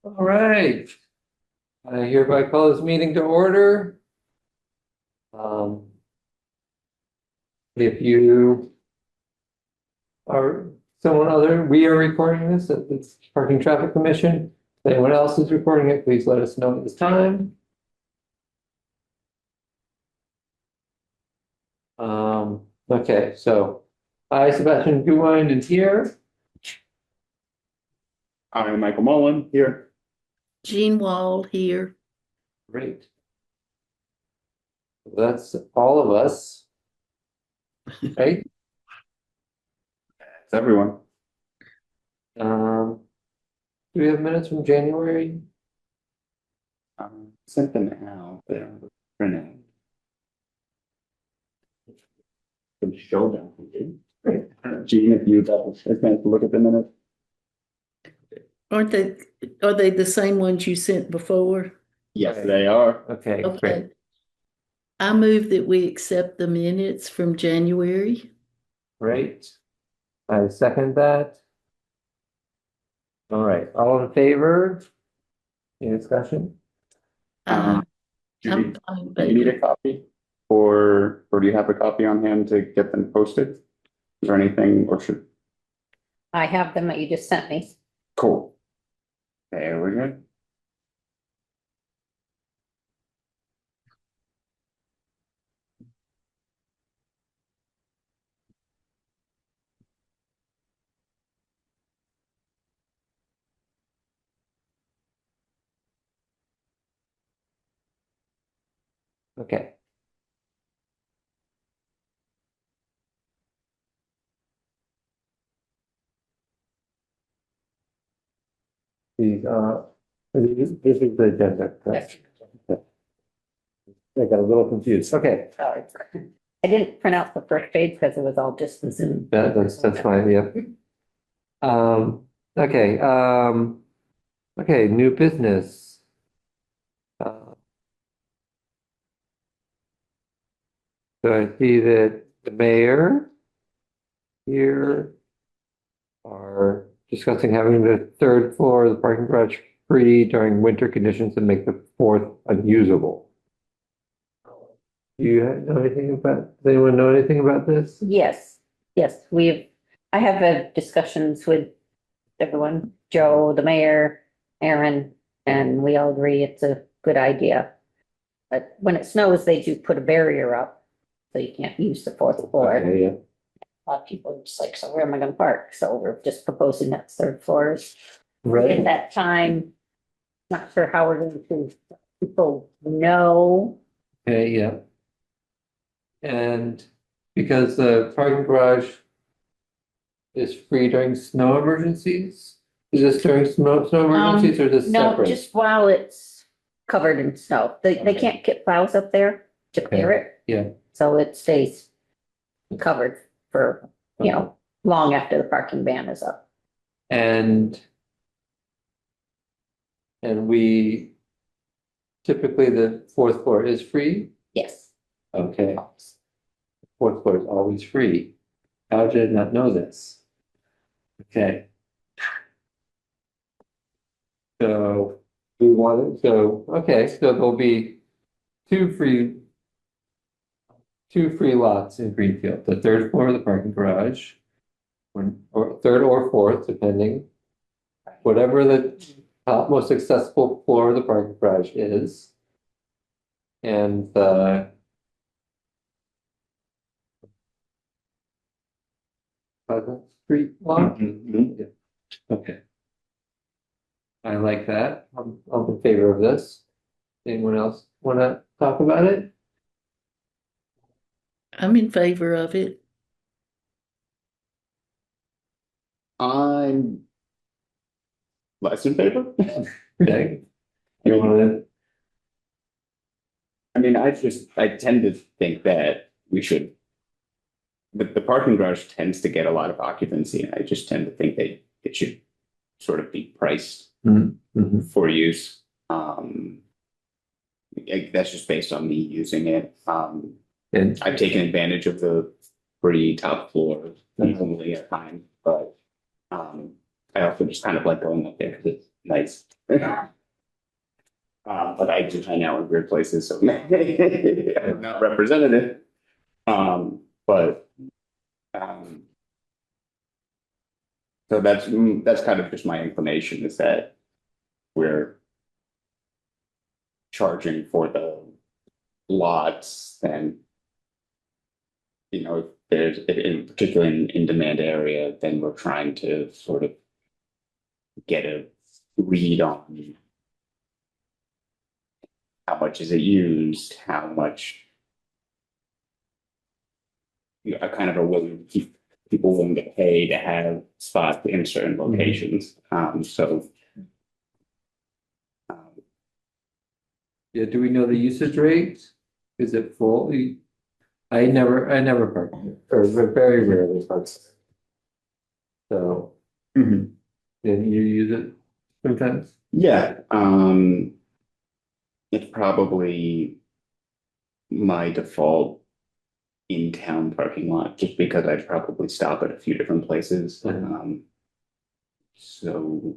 All right. I hereby call this meeting to order. If you are someone other, we are recording this at the Parking Traffic Commission. If anyone else is recording it, please let us know at this time. Okay, so I, Sebastian Gouin, is here. I'm Michael Mullen here. Jean Wall here. Great. That's all of us. Right? It's everyone. Do we have minutes from January? Sent them out, but printed. Some showdown. Gene, if you'd have a chance to look at the minutes. Are they the same ones you sent before? Yes, they are. Okay, great. Okay. I move that we accept the minutes from January. Great. I second that. All right, all in favor? Any discussion? Uh, Do I'm you fine, do you need baby. a copy? Or do you have a copy on hand to get them posted? Is there anything, or should, I have them that you just sent me. cool. There we go. Okay. These this is the agenda. correct? Okay. I got a little confused. Okay, Sorry. I didn't print out the first page because it was all just the Zoom. that's fine, yeah. Okay, okay, new business. So I see that the mayor here are discussing having the third floor of the parking garage free during winter conditions and make the fourth unusable. Do you know anything about, does anyone know anything about this? Yes, I have had discussions with everyone, Joe, the mayor, Aaron, and we all agree it's a good idea. But when it snows, they do put a barrier up, so you can't use the fourth floor. Okay, yeah. A lot of people are just like, so where am I gonna park? So we're just proposing that third floor is at Right, that time. Not sure how we're going to, let people know. okay, yeah. And because the parking garage is free during snow emergencies? Is this during snow emergencies or is this No, separate? just while it's covered in snow. They Okay. can't get plows up there to clear it. Yeah. So it stays covered for, long after the parking ban is up. And we typically the fourth floor is free? Yes. Okay. Fourth floor is always free. How did I not know this? Okay. So okay, so there'll be two free lots in Greenfield, the third floor of the parking garage. Or third or fourth, depending. Whatever the top most accessible floor of the parking garage is. And the Pleasant Street lot. Mhm. Yeah. Okay. I like that. I'm in favor of this. Anyone else want to talk about it? I'm in favor of it. I'm less in favor. Okay. You want I mean, I tend to think that we should. The parking garage tends to get a lot of occupancy, and I just tend to think that it should sort of be priced to? for use. That's just based on me using it. And I've taken advantage of the free top floor easily at times, but I also just kind of like going up there because it's nice. But I do hang out in weird places, so I'm not representative. But, um, so that's kind of just my inclination is that we're charging for the lots and, you know, if there's, in particular in demand area, then we're trying to sort of get a read on how much is it used, how much a kind of a willing keep people willing to pay to have spots in certain locations. So Yeah, do we know the usage rate? Is it full? I never park there, or very rarely park there. So, and you use it sometimes? yeah, it's probably my default in-town parking lot, just because I'd probably stop at a few different places. Mhm. So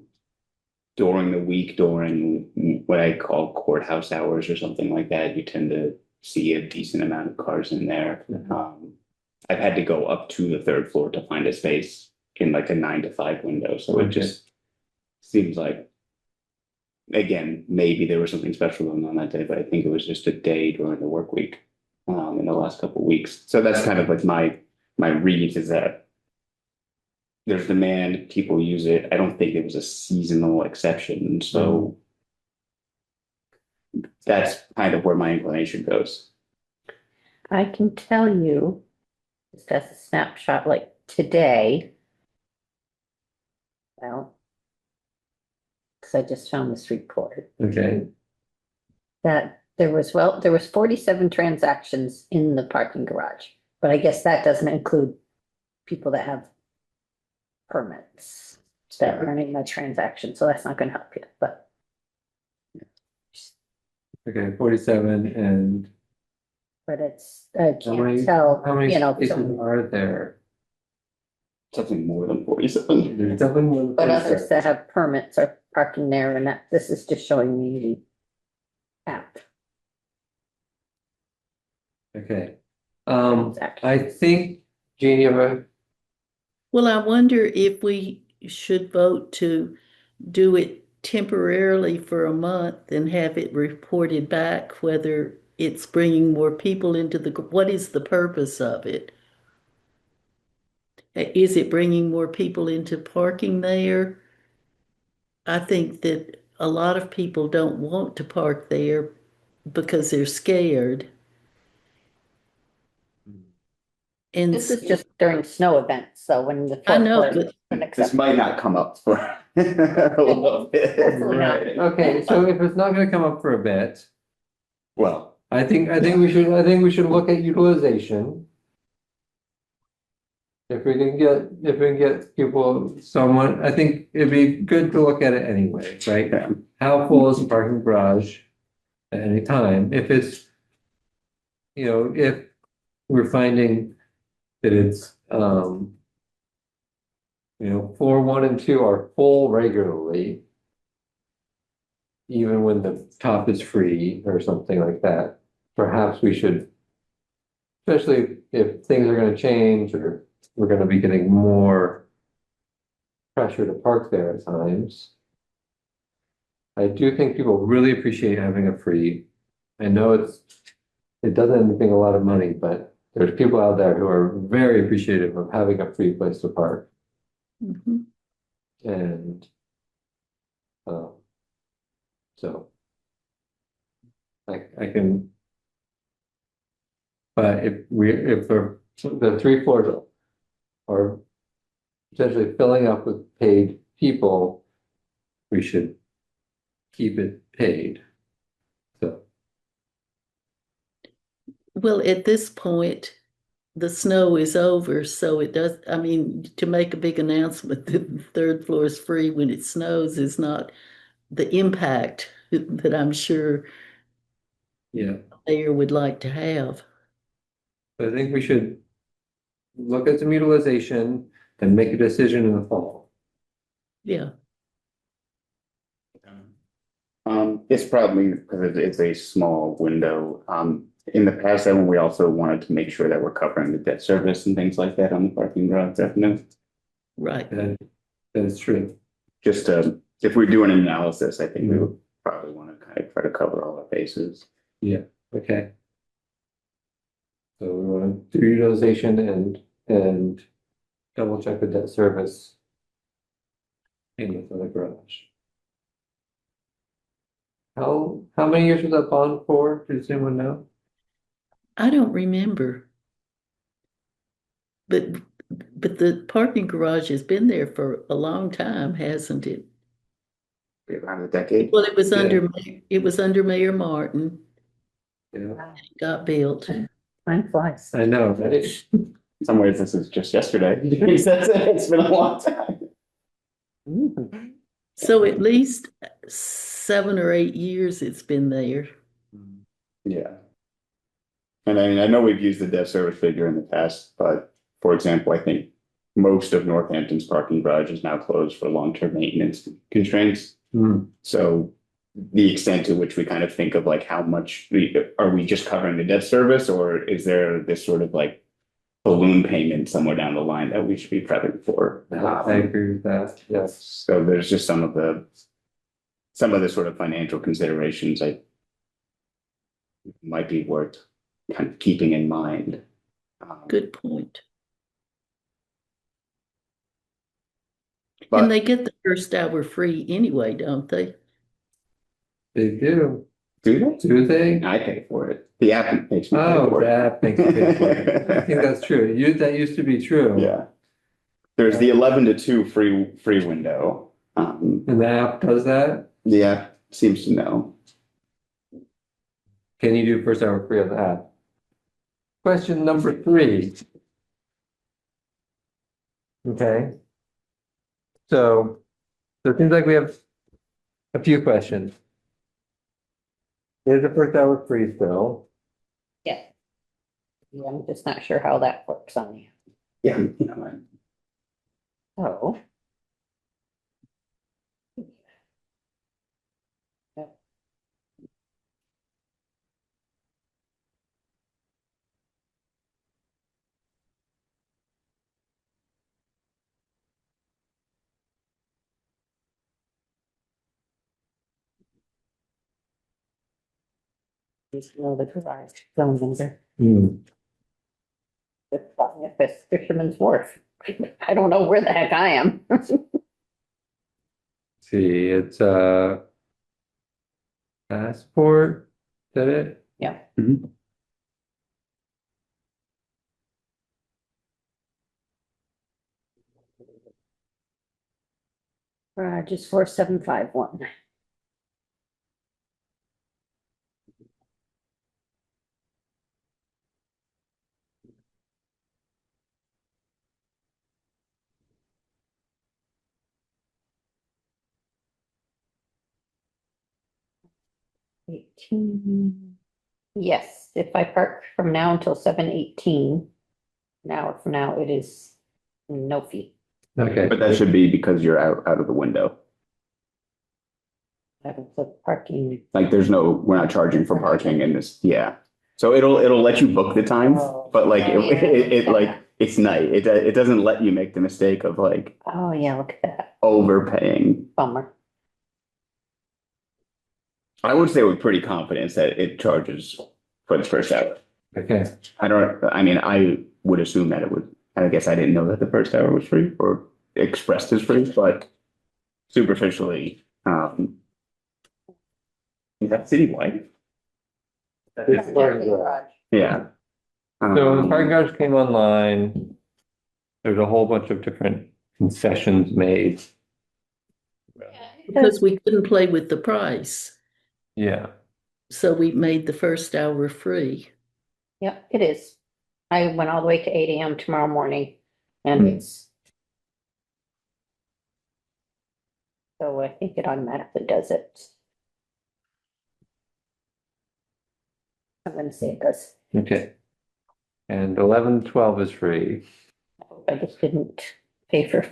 during the week, during what I call courthouse hours or something like that, you tend to see a decent amount of cars in there. I've had to go up to the third floor to find a space in like a 9 to 5 window, so it Okay. just seems like, again, maybe there was something special going on that day, but I think it was just a day during the work week, in the last couple of weeks. So that's kind of like my read is that there's demand, people use it. I don't think it was a seasonal exception, so that's kind of where my inclination goes. I can tell you, just as a snapshot, like today. Well, because I just found this report, Okay, that there was 47 transactions in the parking garage. But I guess that doesn't include people that have permits that aren't in the transaction, so that's not gonna help you, but okay, 47 and it's, I how many, can't tell, how many you know, spaces so- are there? Something more than 47. There's definitely more than but 47. others that have permits are parking there, and that, this is just showing me the app. Okay, transaction. I think, Jean, you have a, Well, I wonder if we should vote to do it temporarily for a month and have it reported back whether it's bringing more people into what is the purpose of it? Is it bringing more people into parking there? I think that a lot of people don't want to park there because they're scared. And This is just during snow events, so when the. I know, fourth floor is but This might not come up for a little bit. Hopefully not. right, okay, so if it's not gonna come up for a bit, Well, I think we should look at utilization. If we can get people someone, I think it'd be good to look at it anyway, right? yeah. How full is the parking garage at any time? If it's, if we're finding that it's, floor 1 and 2 are full regularly, even when the top is free or something like that, perhaps we should, especially if things are going to change or we're going to be getting more pressure to park there at times. I do think people really appreciate having a free. I know it doesn't end up being a lot of money, but there's people out there who are very appreciative of having a free place to park. Mhm. And so I can, but if the 3 floors are potentially filling up with paid people, we should keep it paid. So, Well, at this point, the snow is over, so it does, I mean, to make a big announcement that the third floor is free when it snows is not the impact that I'm sure yeah, the mayor would like to have. I think we should look at some utilization and make a decision in the fall. Yeah. It's probably because it's a small window. In the past, when we also wanted to make sure that we're covering the debt service and things like that on the parking garage, definitely. Right. That's true. Just if we're doing an analysis, I think we would probably want to kind of try to cover all our bases. Okay. So we want to do utilization and double check the debt service payment for the garage. How many years was that bond for? Does anyone know? I don't remember. But the parking garage has been there for a long time, hasn't it? Around a decade. Well, it was Yeah. under Mayor Martin, Yeah, got built. Time flies. I know, right? In some ways, this is just yesterday. It's been a long time. So at least 7 or 8 years it's been there. Yeah. And I mean, I know we've used the debt service figure in the past, but for example, I think most of Northampton's parking garage is now closed for long-term maintenance constraints. Hmm. So the extent to which we kind of think of like how much are we just covering the debt service, or is there this sort of like balloon payment somewhere down the line that we should be prepping for? I agree with that, yes. So there's just some of the sort of financial considerations I might be worth kind of keeping in mind. Good point. But And they get the first hour free anyway, don't they? They do. do they? Do they? I pay for it. The app makes me pay Oh, for it. that makes you pay for it. I think that's true. That used to be true. Yeah. There's the 11 to 2 free window. And the app does that? The app seems to know. Can you do first hour free on the app? Question number 3. Okay. So it seems like we have a few questions. Is the first hour free still? Yeah. I'm just not sure how that works on you. Yeah. You know, So. Just know the garage phone number. If it's Fisherman's Wharf. I don't know where the heck I am. See, it's Passport, is that it? Yeah. Mhm. Just 4751. Yes, if I park from now until 7:18, an hour from now, it is no fee. Okay. But that should be because you're out of the window. I have the parking. Like we're not charging for parking in this. Yeah. So it'll let you book the time, but like it like it's night. It doesn't let you make the mistake of like Oh, yeah, look at that. overpaying. Bummer. I would say with pretty confidence that it charges for the first hour. Okay. I would assume that it would. I guess I didn't know that the first hour was free or expressed as free, but superficially, is that citywide? It's parking garage. Yeah. So when the parking garage came online, there's a whole bunch of different concessions made. Because we couldn't play with the price. Yeah. So we made the first hour free. Yep, it is. I went all the way to 8 AM tomorrow morning and it's. So I think it automatically does it. I'm gonna say it does. Okay. And 11-12 is free. I just didn't pay for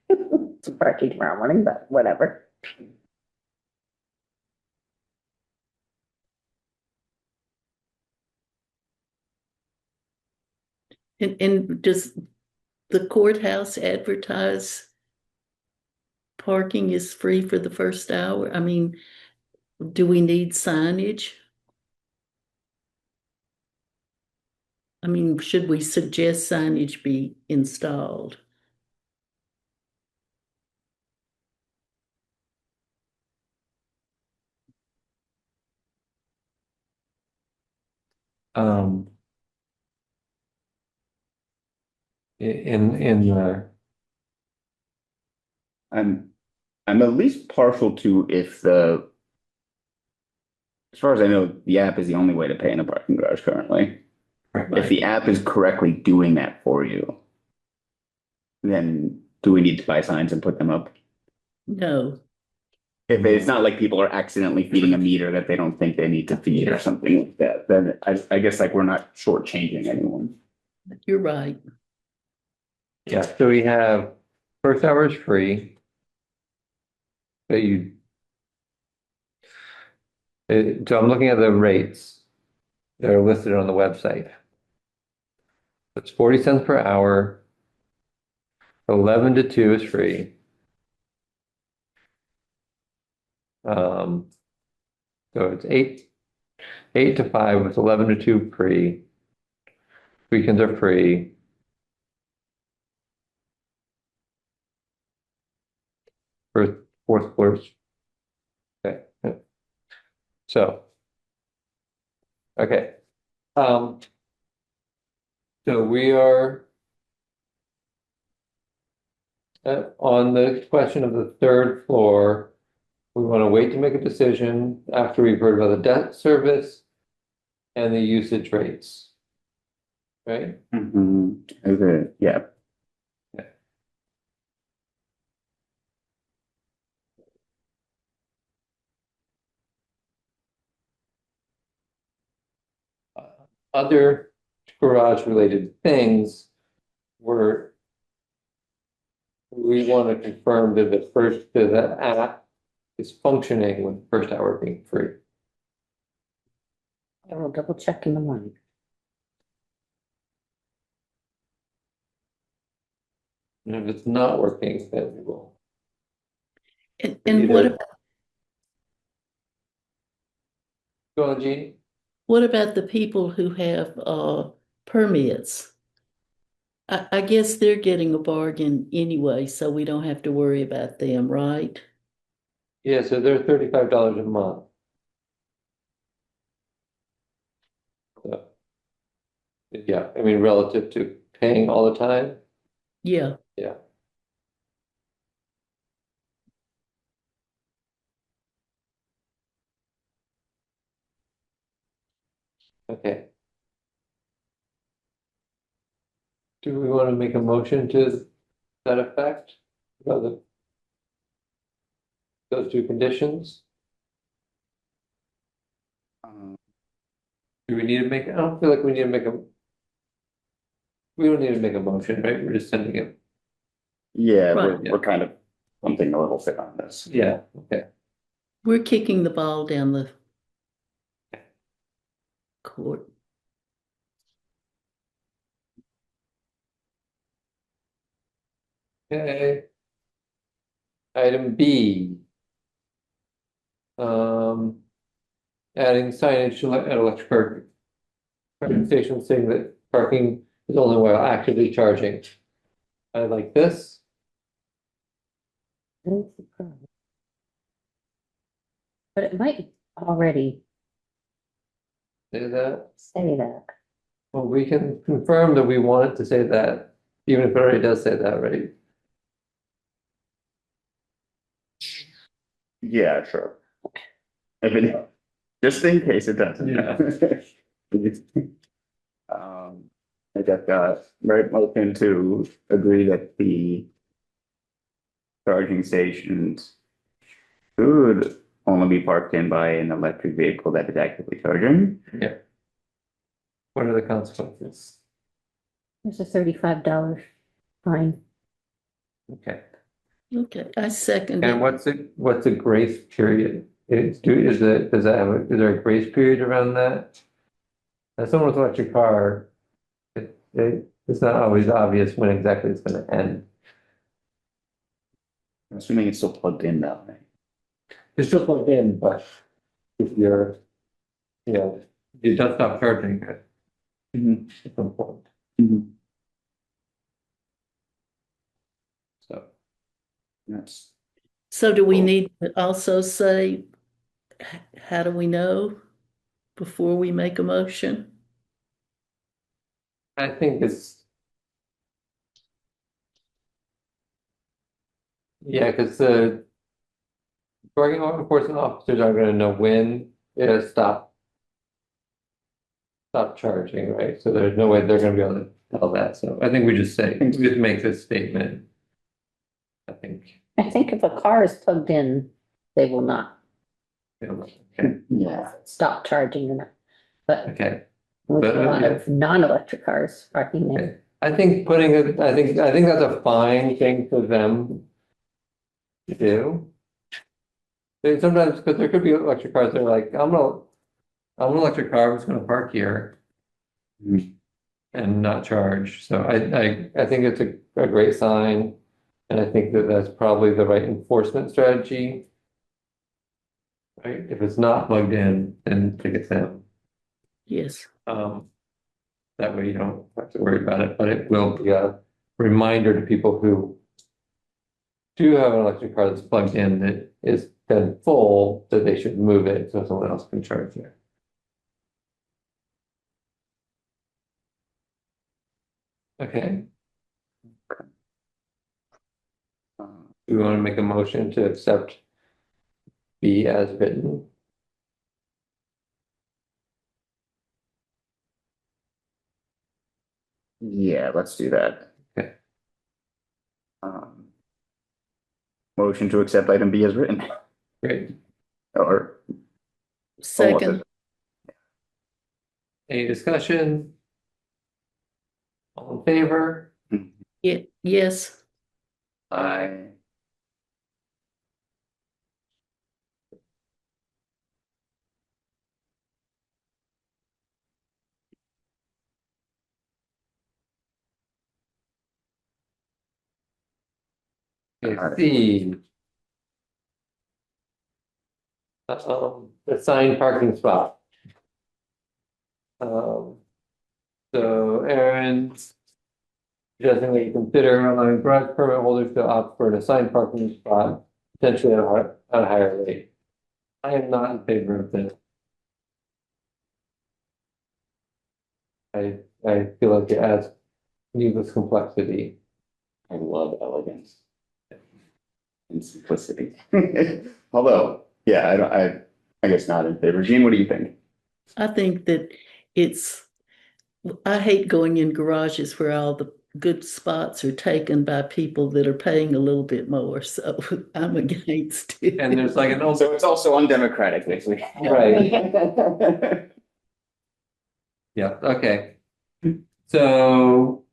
some parking tomorrow morning, but whatever. And does the courthouse advertise parking is free for the first hour? I mean, do we need signage? I mean, should we suggest signage be installed? Um, in the, I'm at least partial to if as far as I know, the app is the only way to pay in a parking garage currently. If the app is correctly doing that for you, then do we need to buy signs and put them up? No, If it's not like people are accidentally feeding a meter that they don't think they need to feed or something like that, then I guess like we're not shortchanging anyone. you're right. yeah, so we have first hour is free. But so I'm looking at the rates that are listed on the website. It's 40 cents per hour. 11 to 2 is free. So it's 8 to 5 with 11 to 2 free. Weekends are free. Fourth floors. Okay. So, okay. So we are on the question of the third floor. We want to wait to make a decision after we've heard about the debt service and the usage rates. Right? Okay, yeah. Other garage related things were we want to confirm that the app is functioning with the first hour being free. I will double check in the morning. And if it's not working, then we will. And what Either- about Go on, Jeannie. what about the people who have permits? I guess they're getting a bargain anyway, so we don't have to worry about them, right? Yeah, so they're $35 a month. So, yeah, I mean, relative to paying all the time, Yeah, yeah. Okay. Do we want to make a motion to that effect? About those two conditions? Do we need to make, I don't feel like we need to make we don't need to make a motion, right? We're just sending it. Yeah, Right. we're kind of pumping a little bit on this. Yeah, okay. we're kicking the ball down the court. Okay. Item B. Adding signage at electric parking stations saying that parking is only while actively charging. I like this. But it might already Say that. say that. Well, we can confirm that we want it to say that, even if it already does say that, right? Yeah, sure. If it, just in case it doesn't. Yeah. I just got right motion to agree that the charging stations should only be parked in by an electric vehicle that is actively charging. Yeah. What are the consequences? There's a $35 fine. Okay. Okay, I second And it. what's a grace period? Is there a grace period around that? As someone with an electric car, they it's not always obvious when exactly it's gonna end. I'm assuming it's still plugged in though, right? It's still plugged in, but if you're, you know, you just stop charging it at some point. So. That's, So do we Cool. need to also say, how do we know before we make a motion? I think it's. Yeah, because the parking lot enforcement officers are gonna know when it stop charging, right? So there's no way they're gonna be able to tell that. So I think we just make this statement. I think. I think if a car is plugged in, they will not Okay, yeah, stop charging them. But okay. with But, a lot yeah. of non-electric cars parking in. Okay. I think putting it, I think that's a fine thing for them to do. Sometimes, because there could be electric cars that are like, I'm an electric car, I'm just gonna park here. Mhm. And not charge, so I think it's a great sign. And I think that that's probably the right enforcement strategy. Right, if it's not plugged in, then take it down. Yes. That way you don't have to worry about it, but it will be a reminder to people who do have an electric car that's plugged in that is then full, that they should move it so someone else can charge it. Okay, we want to make a motion to accept B as written. yeah, let's do that. Okay. Motion to accept item B as written, Great. or Second, Any discussion? All in favor? yes, Aye. Okay, C. Assigned parking spot. So Aaron. Suggesting that you consider allowing garage permit holders to opt for an assigned parking spot, potentially at a higher rate. I am not in favor of this. I feel like it adds needless complexity. I love elegance and simplicity. Although, yeah, I guess not in favor. Gene, what do you think? I think that I hate going in garages where all the good spots are taken by people that are paying a little bit more, so I'm against it. And there's like an So it's also undemocratic, basically. Right. Yeah, okay. So.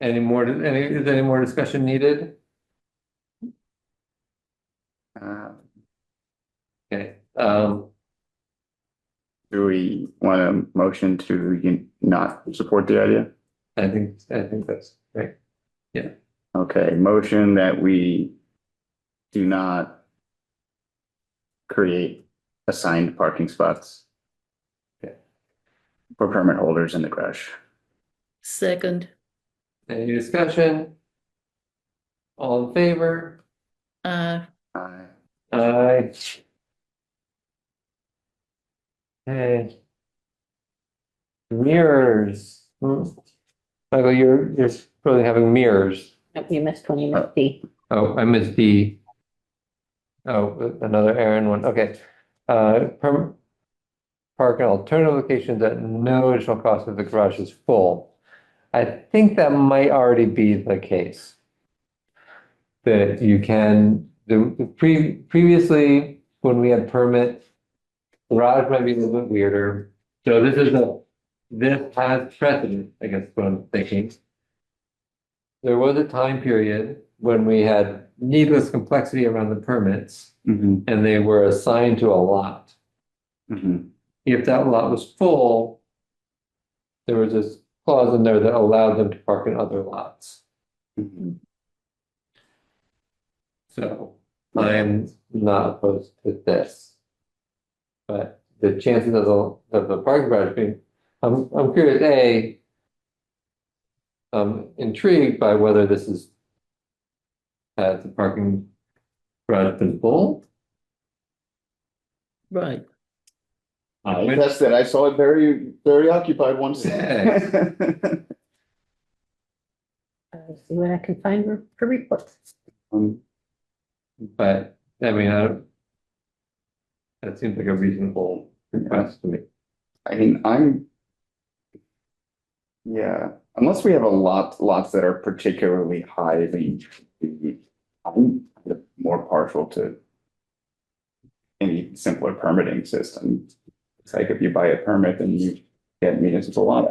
Is any more discussion needed? Okay, Do we want a motion to not support the idea? I think that's great. Okay, motion that we do not create assigned parking spots. Okay. For permit holders in the crash. Second, Any discussion? All in favor? uh, Aye. Aye. Okay. Mirrors. Michael, you're probably having mirrors. You missed one, you missed D. Oh, I missed D. Oh, another Aaron one. Okay. Park in alternative locations at no additional cost if the garage is full. I think that might already be the case. That you can, previously, when we had permit, garage might be a little bit weirder. So this has precedent, I guess, what I'm thinking. There was a time period when we had needless complexity around the permits Mhm. and they were assigned to a lot. Mhm. If that lot was full, there was this clause in there that allowed them to park in other lots. Mhm. So I am not opposed to this. But the chances of the parking garage being, I'm curious, I'm intrigued by whether this has the parking garage been full? Right. I tested, I saw it very, very occupied once. Yeah. See what I can find for reports. But, I mean, that seems like a reasonable request to me. I mean, yeah, unless we have lots that are particularly highly, I'm more partial to any simpler permitting system. It's like if you buy a permit, then you get municipal lot.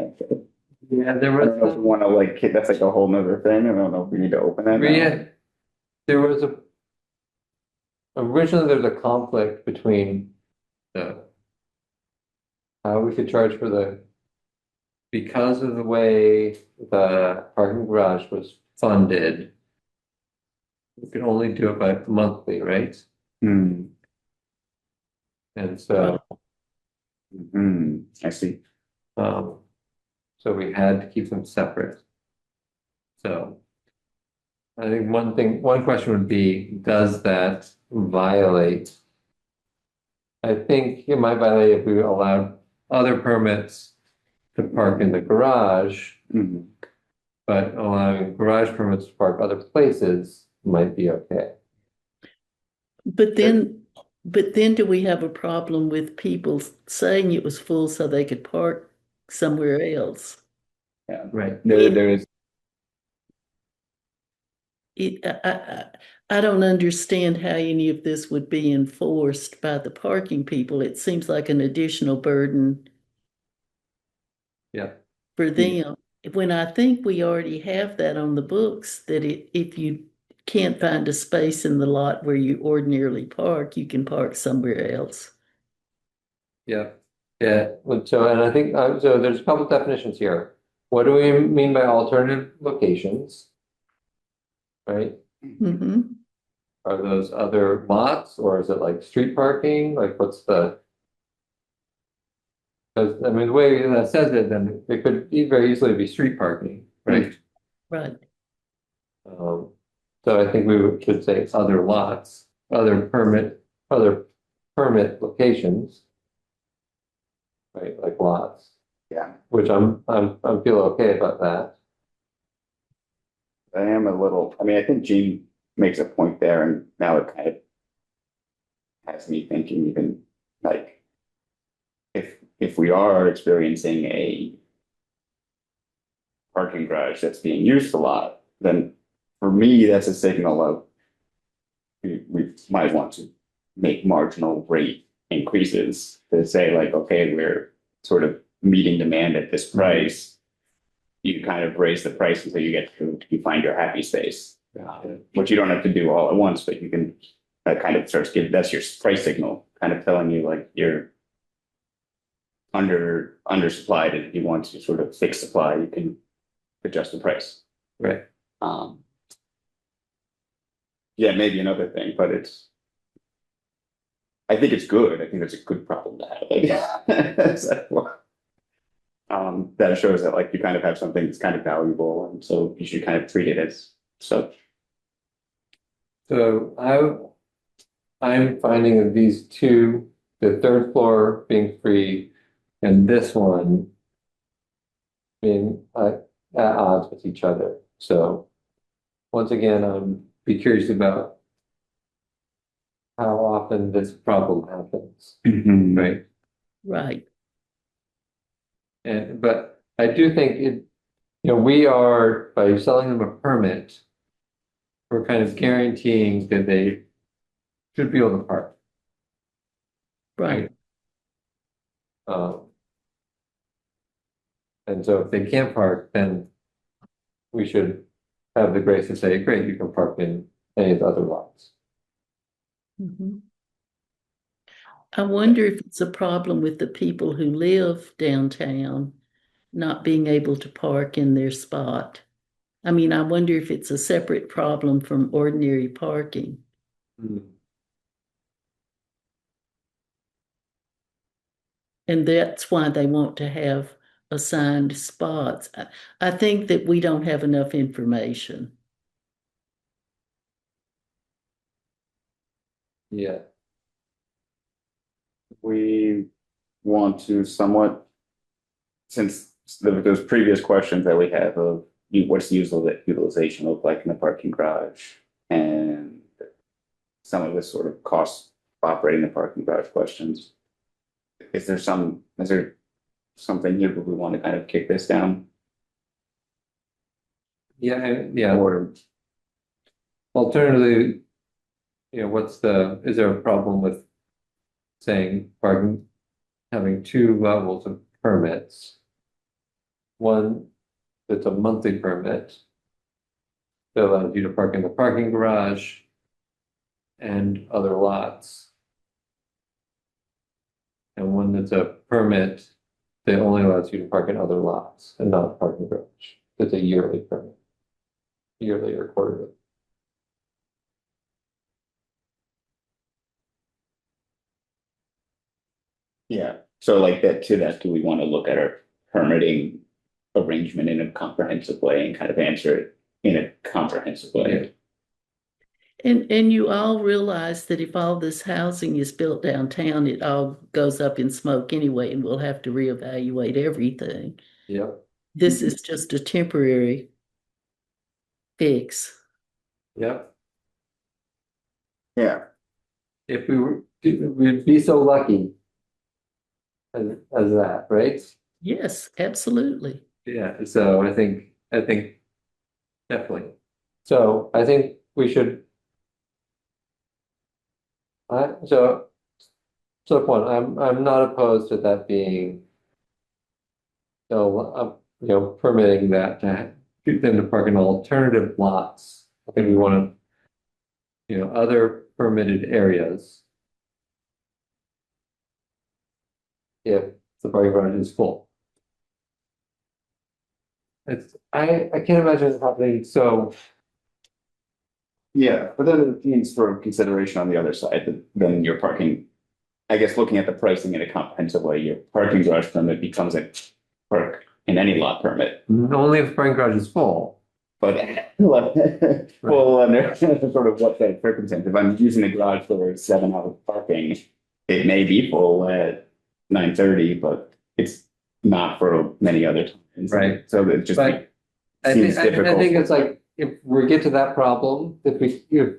Yeah, there I don't know if we was, want to like, that's like a whole nother thing. I don't know if we need to open that now. yeah, there was originally there was a conflict between how we could charge for because of the way the parking garage was funded, we could only do it by monthly, right? Hmm. And so, I see. so we had to keep them separate. So I think one question would be, does that violate? I think it might violate if we allowed other permits to park in the garage, Mhm. but allowing garage permits to park other places might be okay. But then do we have a problem with people saying it was full so they could park somewhere else? Yeah, Right. there is. I don't understand how any of this would be enforced by the parking people. It seems like an additional burden Yeah. for them. When I think we already have that on the books, that if you can't find a space in the lot where you ordinarily park, you can park somewhere else. Yeah. Yeah. So, and I think, so there's a couple definitions here. What do we mean by alternative locations? Right? Hmm. Are those other lots or is it like street parking? Like what's because I mean, the way that says it, then it could very easily be street parking, right? Right. So I think should say other lots, other permit locations. Right, like lots, Yeah, which I feel okay about that. I am a little, I mean, I think Gene makes a point there and now it kind of has me thinking even like if we are experiencing a parking garage that's being used a lot, then for me, that's a signal of we might want to make marginal rate increases to say like, okay, we're sort of meeting demand at this price. You kind of raise the price until you find your happy space, which you don't have to do all at once, but you can, that kind of starts giving, that's your price signal, kind of telling you like you're undersupplied, and if you want to sort of fix supply, you can adjust the price. Right. Yeah, maybe another thing, but I think it's good. I think that's a good problem to have. So, that shows that like you kind of have something that's kind of valuable, and so you should kind of treat it as such. So I'm finding that these two, the third floor being free and this one being at odds with each other. So once again, be curious about how often this problem happens, right? Right. But I do think we are, by selling them a permit, we're kind of guaranteeing that they should be able to park. Right. And so if they can't park, then we should have the grace to say, great, you can park in any of the other lots. Mhm. I wonder if it's a problem with the people who live downtown not being able to park in their spot. I mean, I wonder if it's a separate problem from ordinary parking. And that's why they want to have assigned spots. I think that we don't have enough information. Yeah, We want to somewhat, since those previous questions that we have of what's the utilization look like in the parking garage, and some of this sort of cost of operating the parking garage questions. Is there something here where we want to kind of kick this down? yeah. Or, Alternatively, is there a problem with saying parking, having two levels of permits? One that's a monthly permit that allows you to park in the parking garage and other lots. And one that's a permit that only allows you to park in other lots and not a parking garage. That's a yearly permit. Yearly or quarterly. yeah, so like that, to that, do we want to look at our permitting arrangement in a comprehensive way and kind of answer it in a comprehensive way? And you all realize that if all this housing is built downtown, it all goes up in smoke anyway, and we'll have to reevaluate everything. Yep. This is just a temporary fix. Yep. Yeah. If we'd be so lucky as that, right? Yes, absolutely. Yeah, so I think definitely. So I think we should. So one, I'm not opposed to that being. So permitting that to get them to park in alternative lots. I think we want to, other permitted areas. If the parking garage is full. I can't imagine it happening, so. Yeah, but then it means for consideration on the other side, that then your parking, I guess, looking at the pricing in a comprehensive way, your parking garage permit becomes a park in any lot permit. Only if the parking garage is full. But well, under sort of what that circumstance, if I'm using the garage for 7 hours parking, it may be full at 9:30, but it's not for many other times. Right. So it just But seems I difficult. think it's like, if we get to that problem, if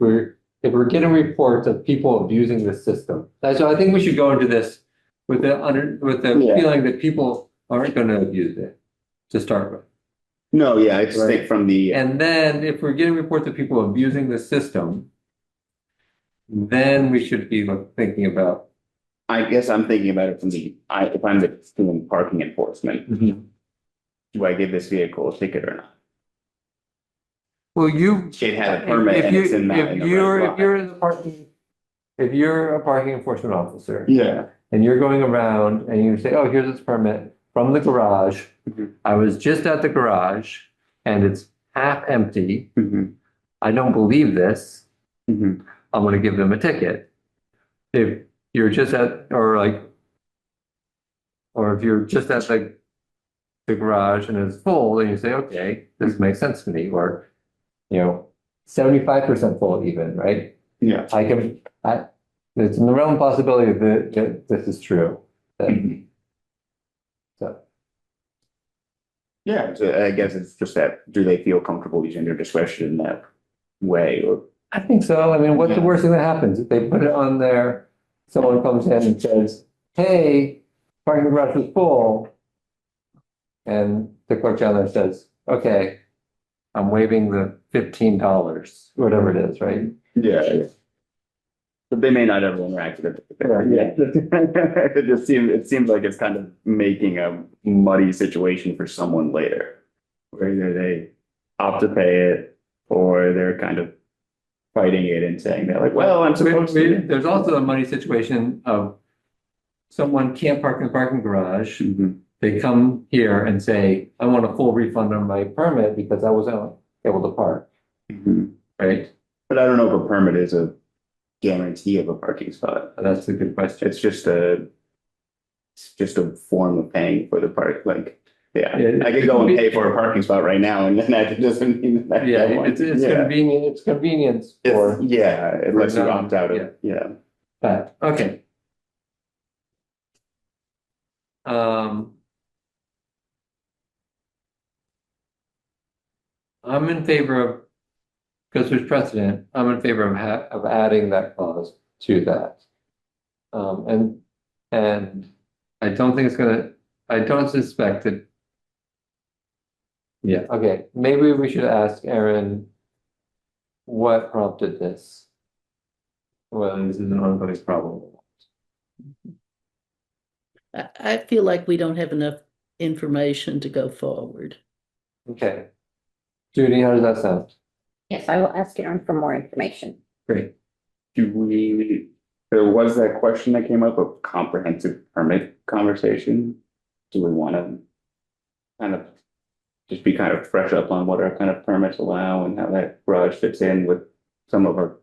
we're getting reports of people abusing the system. So I think we should go into this with the Yeah. feeling that people aren't gonna abuse it to start with. No, yeah, I just think from the, And then if we're getting reports of people abusing the system, then we should be thinking about. I guess I'm thinking about it from if I'm doing parking enforcement, do I give this vehicle a ticket or not? Well, It had a permit and it's in the right lot. if you're a parking enforcement officer Yeah. and you're going around and you say, oh, here's this permit from the garage. Mhm. I was just at the garage and it's half empty. Mhm. I don't believe this. Mhm. I'm going to give them a ticket. If you're just at, or if you're just at the garage and it's full, then you say, okay, this makes sense to me. Or, 75% full even, right? Yeah. It's in the realm of possibility that this is true. Mhm. So, Yeah, so I guess it's just that, do they feel comfortable using their discretion in that way, or? I think so. I mean, what's the Yeah. worst thing that happens? If they put it on there, someone comes in and says, hey, parking garage is full. And the clerk down there says, okay, I'm waiving the $15, whatever it is, right? Yeah. But they may not ever interact with it. Yeah. It seems like it's kind of making a muddy situation for someone later. Where either they opt to pay it or they're kind of fighting it and saying they're like, well, I'm supposed to. There's also a money situation of someone can't park in the parking garage. Mhm. they come here and say, I want a full refund on my permit because I wasn't able to park, Mhm. right? But I don't know if a permit is a guarantee of a parking spot. That's a good question. It's just a form of paying for the park, like, yeah, Yeah, I could go and pay for a parking spot right now, and then that doesn't mean that I Yeah, get one. it's Yeah. convenient, it's convenience for, Yeah, unless you non- opt out yeah. of, yeah. that, okay. Um. I'm in favor of, because there's precedent, I'm in favor of adding that clause to that. And, and I don't think it's gonna, I don't suspect it. Yeah, okay, maybe we should ask Aaron what prompted this. Whether this is an ongoing problem. I feel like we don't have enough information to go forward. Okay. Judy, how does that sound? Yes, I will ask Aaron for more information. Great. There was that question that came up of comprehensive permit conversation. Do we want to kind of just be kind of fresh up on what our kind of permits allow and how that garage fits in with some of our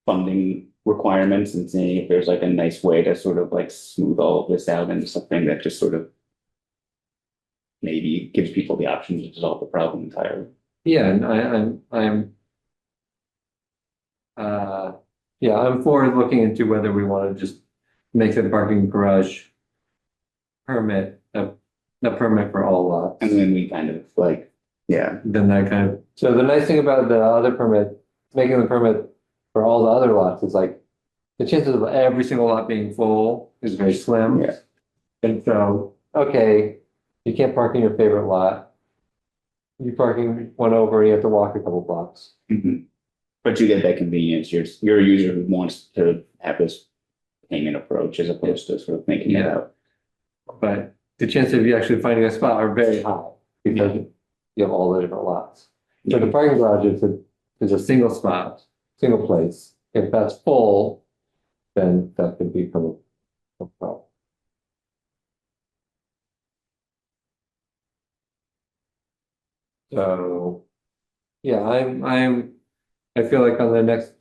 funding requirements and seeing if there's like a nice way to sort of like smooth all of this out into something that just sort of maybe gives people the option to solve the problem entirely. Yeah, and I'm uh yeah, I'm for looking into whether we want to just make the parking garage permit a permit for all lots. And then we kind of like, yeah, Then that kind of, so the nice thing about the other permit, making the permit for all the other lots is like the chances of every single lot being full is very slim. yeah. And so, okay, you can't park in your favorite lot. You're parking one over, you have to walk a couple blocks. Mhm. But you get that convenience. You're a user who wants to have this payment approach as opposed to sort of thinking it Yeah. out. But the chances of you actually finding a spot are very high because you have all the different lots. So the parking garage is a single spot, single place. If that's full, then that could become a problem. So, yeah, I feel like on the next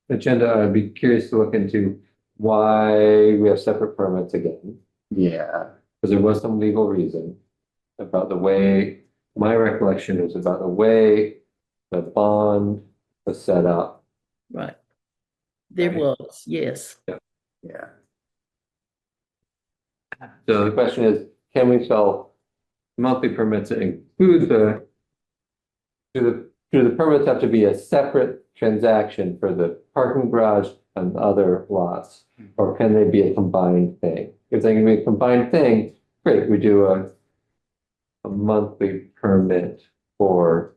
agenda, I'd be curious to look into why we have separate permits again. Yeah. Because there was some legal reason about the way, my recollection is about the way the bond was set up. Right. There Right. was, yes. Yeah. So the question is, can we sell monthly permits that include do the permits have to be a separate transaction for the parking garage and other lots? Or can they be a combined thing? If they can be a combined thing, great, we do a monthly permit for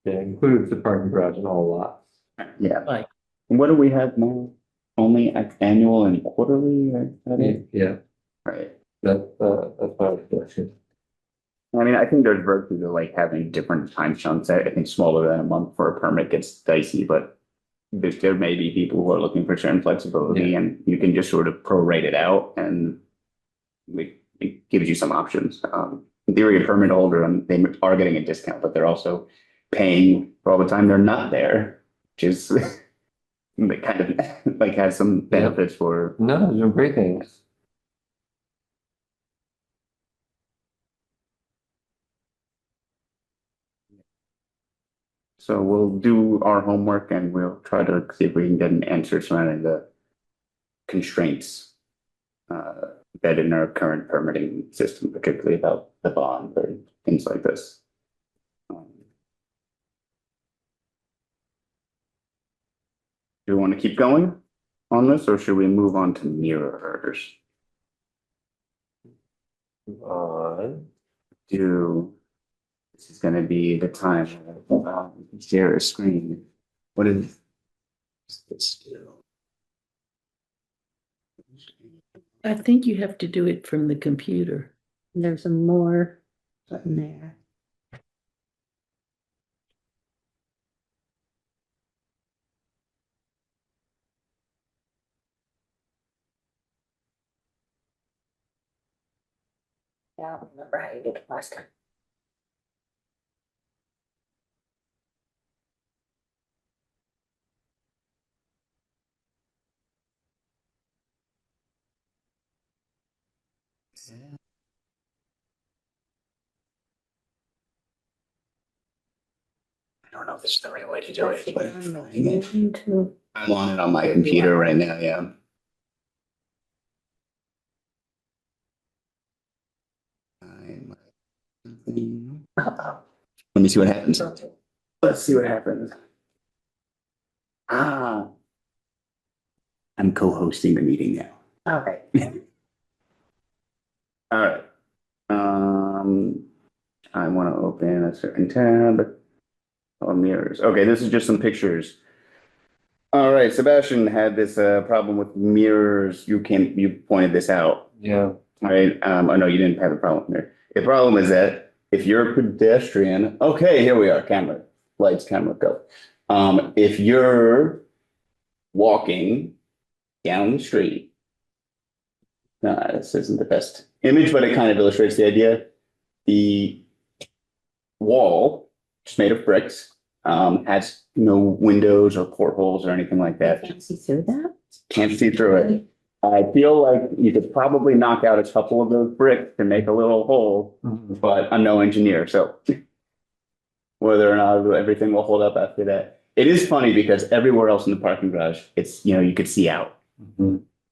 it includes the parking garage and all lots. Yeah. Right. And what do we have now? Only annual and quarterly, right? Yeah, Right. that's my reflection. I mean, I think there's virtue to like having different time chunks. I think smaller than a month for a permit gets dicey, but there may be people who are looking for certain flexibility and you can just sort of prorate it out and it gives you some options. In theory, a permit holder, they are getting a discount, but they're also paying for all the time they're not there, which is that kind of like has some benefits for. No, those are great things. So we'll do our homework and we'll try to see if we can get an answer surrounding the constraints that in our current permitting system, particularly about the bond or things like this. Do we want to keep going on this or should we move on to mirrors? This is going to be the time share a screen. What is this? I think you have to do it from the computer. There's a more button there. Yeah, I don't remember how you did it last time. I don't know if this is the right way to do it, but Into- I'm on it on my computer right now, yeah. Uh-oh. Let me see what happens. Let's see what happens. Ah. I'm co-hosting the meeting now. All right. All right. I want to open a certain tab. Oh, mirrors. Okay, this is just some pictures. All right, Sebastian had this problem with mirrors. You pointed this out, Yeah. right? Oh no, you didn't have a problem there. The problem is that if you're a pedestrian, okay, here we are, camera, lights, camera, go. If you're walking down the street, this isn't the best image, but it kind of illustrates the idea. The wall, just made of bricks, has no windows or portholes or anything like that. Can't see through that? Can't see through it. I feel like you could probably knock out a couple of those bricks to make a little hole, but I'm no engineer, so whether or not everything will hold up after that. It is funny because everywhere else in the parking garage, it's, you could see out,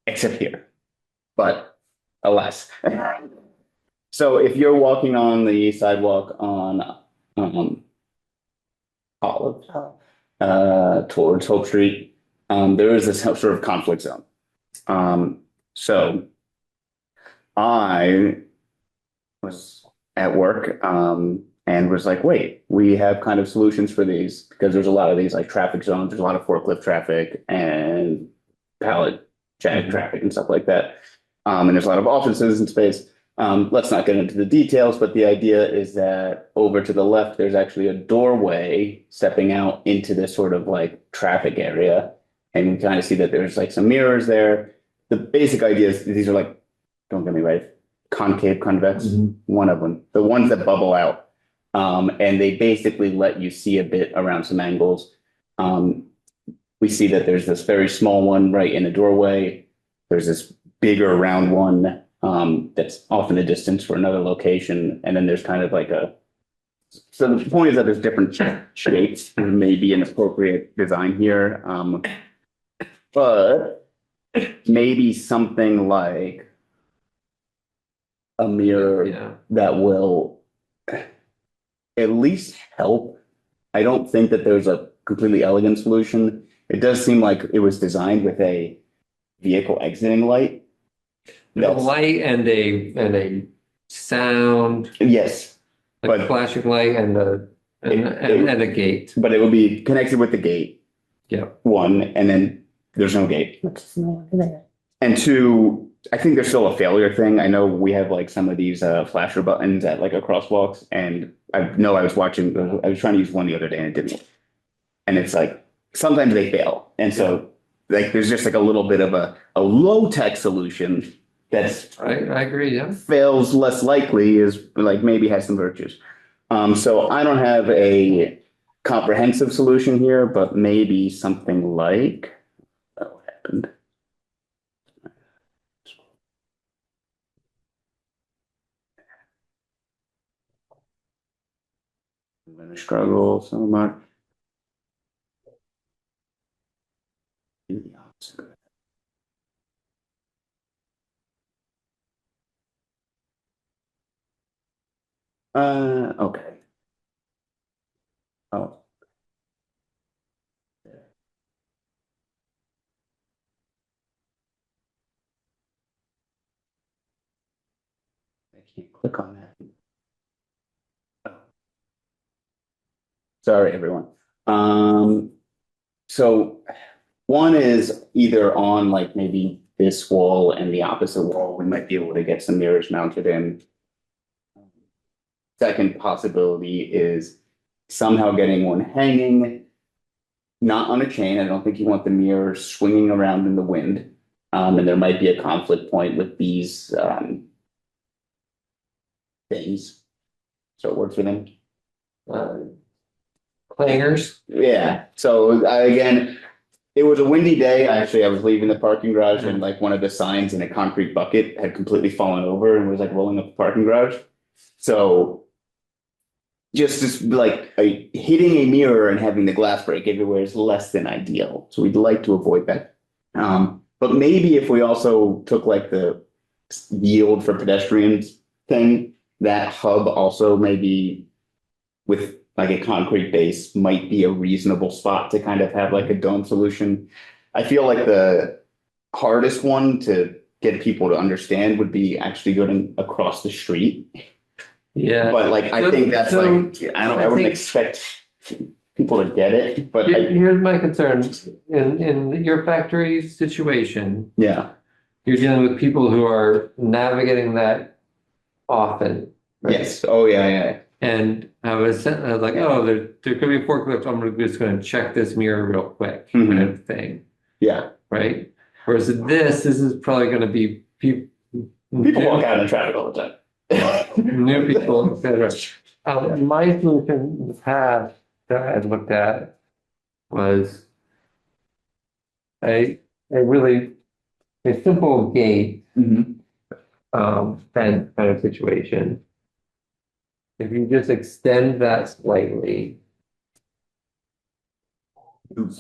except here. But alas. So if you're walking on the sidewalk on Olive towards Hope Street, there is this sort of conflict zone. So I was at work and was like, wait, we have kind of solutions for these because there's a lot of these like traffic zones. There's a lot of forklift traffic and pallet jack traffic and stuff like that. And there's a lot of offices and space. Let's not get into the details, but the idea is that over to the left, there's actually a doorway stepping out into this sort of like traffic area. And we kind of see that there's like some mirrors there. The basic idea is these are like, don't get me right, concave, convex, one of them, the ones that bubble out. And they basically let you see a bit around some angles. We see that there's this very small one right in the doorway. There's this bigger round one that's off in the distance for another location. And then there's kind of like so the point is that there's different shapes. There may be an appropriate design here. But maybe something like a mirror that will at least help. I don't think that there's a completely elegant solution. It does seem like it was designed with a vehicle exiting light. A light and a sound, Yes, like but- flashing light and a gate. but it will be connected with the gate. Yeah. One, and then there's no gate. Which is no longer there. And two, I think there's still a failure thing. I know we have like some of these flasher buttons at like a crosswalks, and I know I was trying to use one the other day and it didn't. And it's like sometimes they fail. And so like there's just like a little bit of a low-tech solution that's I agree, yeah. fails less likely is like maybe has some virtues. So I don't have a comprehensive solution here, but maybe something like what happened. I'm gonna struggle so much. Do the opposite. Okay. Oh. I can't click on that. Oh. Sorry, everyone. So one is either on like maybe this wall and the opposite wall, we might be able to get some mirrors mounted in. Second possibility is somehow getting one hanging, not on a chain. I don't think you want the mirror swinging around in the wind. And there might be a conflict point with these things. So it works for them. Uh, Clangers. Yeah, so again, it was a windy day. Actually, I was leaving the parking garage and like one of the signs in a concrete bucket had completely fallen over and was like rolling up the parking garage. So just like hitting a mirror and having the glass break everywhere is less than ideal. So we'd like to avoid that. But maybe if we also took like the yield for pedestrians thing, that hub also maybe with like a concrete base might be a reasonable spot to kind of have like a dome solution. I feel like the hardest one to get people to understand would be actually going across the street. Yeah. But like, I think that's So- like, I wouldn't expect people to get it, but Here's my concern. In your factory situation, yeah, you're dealing with people who are navigating that often. right? yes, oh, yeah. And I was like, oh, there could be a forklift. Just going to check this mirror real quick, Mhm. kind of thing, Yeah, right? Whereas this is probably going to be people people walk out in traffic all the time. new people, etc. My solution in the past that I had looked at was a really a simple gate Mhm. fence kind of situation. If you just extend that slightly,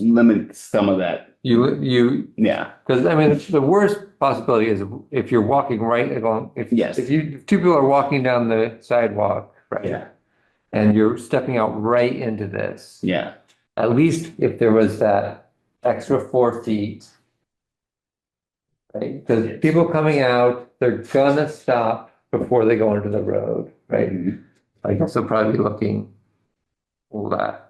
Limit some of that, you yeah, because I mean the worst possibility is if you're walking right along Yes. if two people are walking down the sidewalk, right? yeah, And you're stepping out right into this. yeah, At least if there was that extra 4 feet, right? Because people coming out, they're gonna stop before they go into the road, right? Mhm. I guess they'll probably be looking left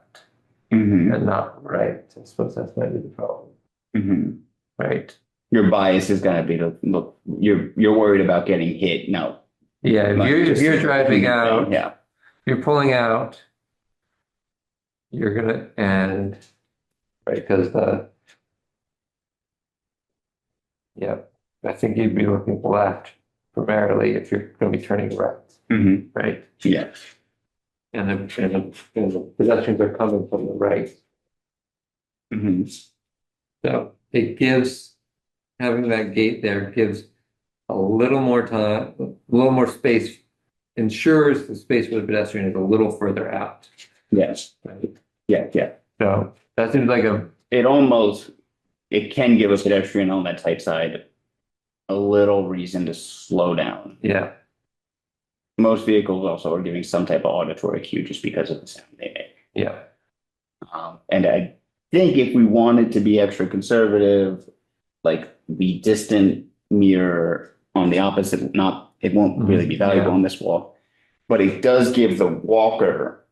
Mhm. and not right. I suppose that's maybe the problem, Mhm. right? Your bias is gonna be to look, you're worried about getting hit, no. Yeah, Like if just- you're driving out, Yeah, you're pulling out, you're gonna and right because yeah, I think you'd be looking left primarily if you're going to be turning right, Mhm. right? Yeah, And the pedestrians are coming from the right. Mhm. So it gives, having that gate there gives a little more time, a little more space, ensures the space for the pedestrian is a little further out. Yes, Right? yeah. So that seems like It can give a pedestrian on that tight side a little reason to slow down. yeah, Most vehicles also are giving some type of auditory cue just because of the sound they make. yeah, And I think if we wanted to be extra conservative, like the distant mirror on the opposite, it won't really be valuable Yeah. on this wall, but it does give the walker,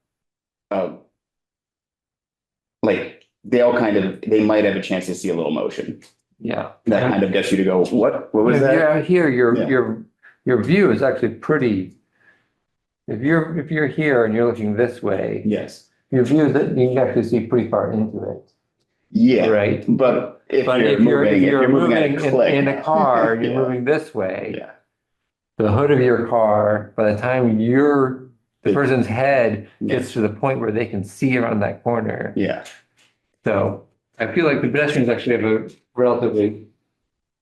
like they might have a chance to see a little motion. yeah. That kind of gets you to go, what was that? Yeah, here Yeah. your view is actually pretty. If you're here and you're looking this way, Yes. your view is that you can actually see pretty far into it, Yeah. right? But But if you're moving at a moving click. in a car, you're Yeah. moving this way. Yeah. The hood of your car, by the time the It- person's head Yeah. gets to the point where they can see around that corner. Yeah. So I feel like the pedestrians actually have a relatively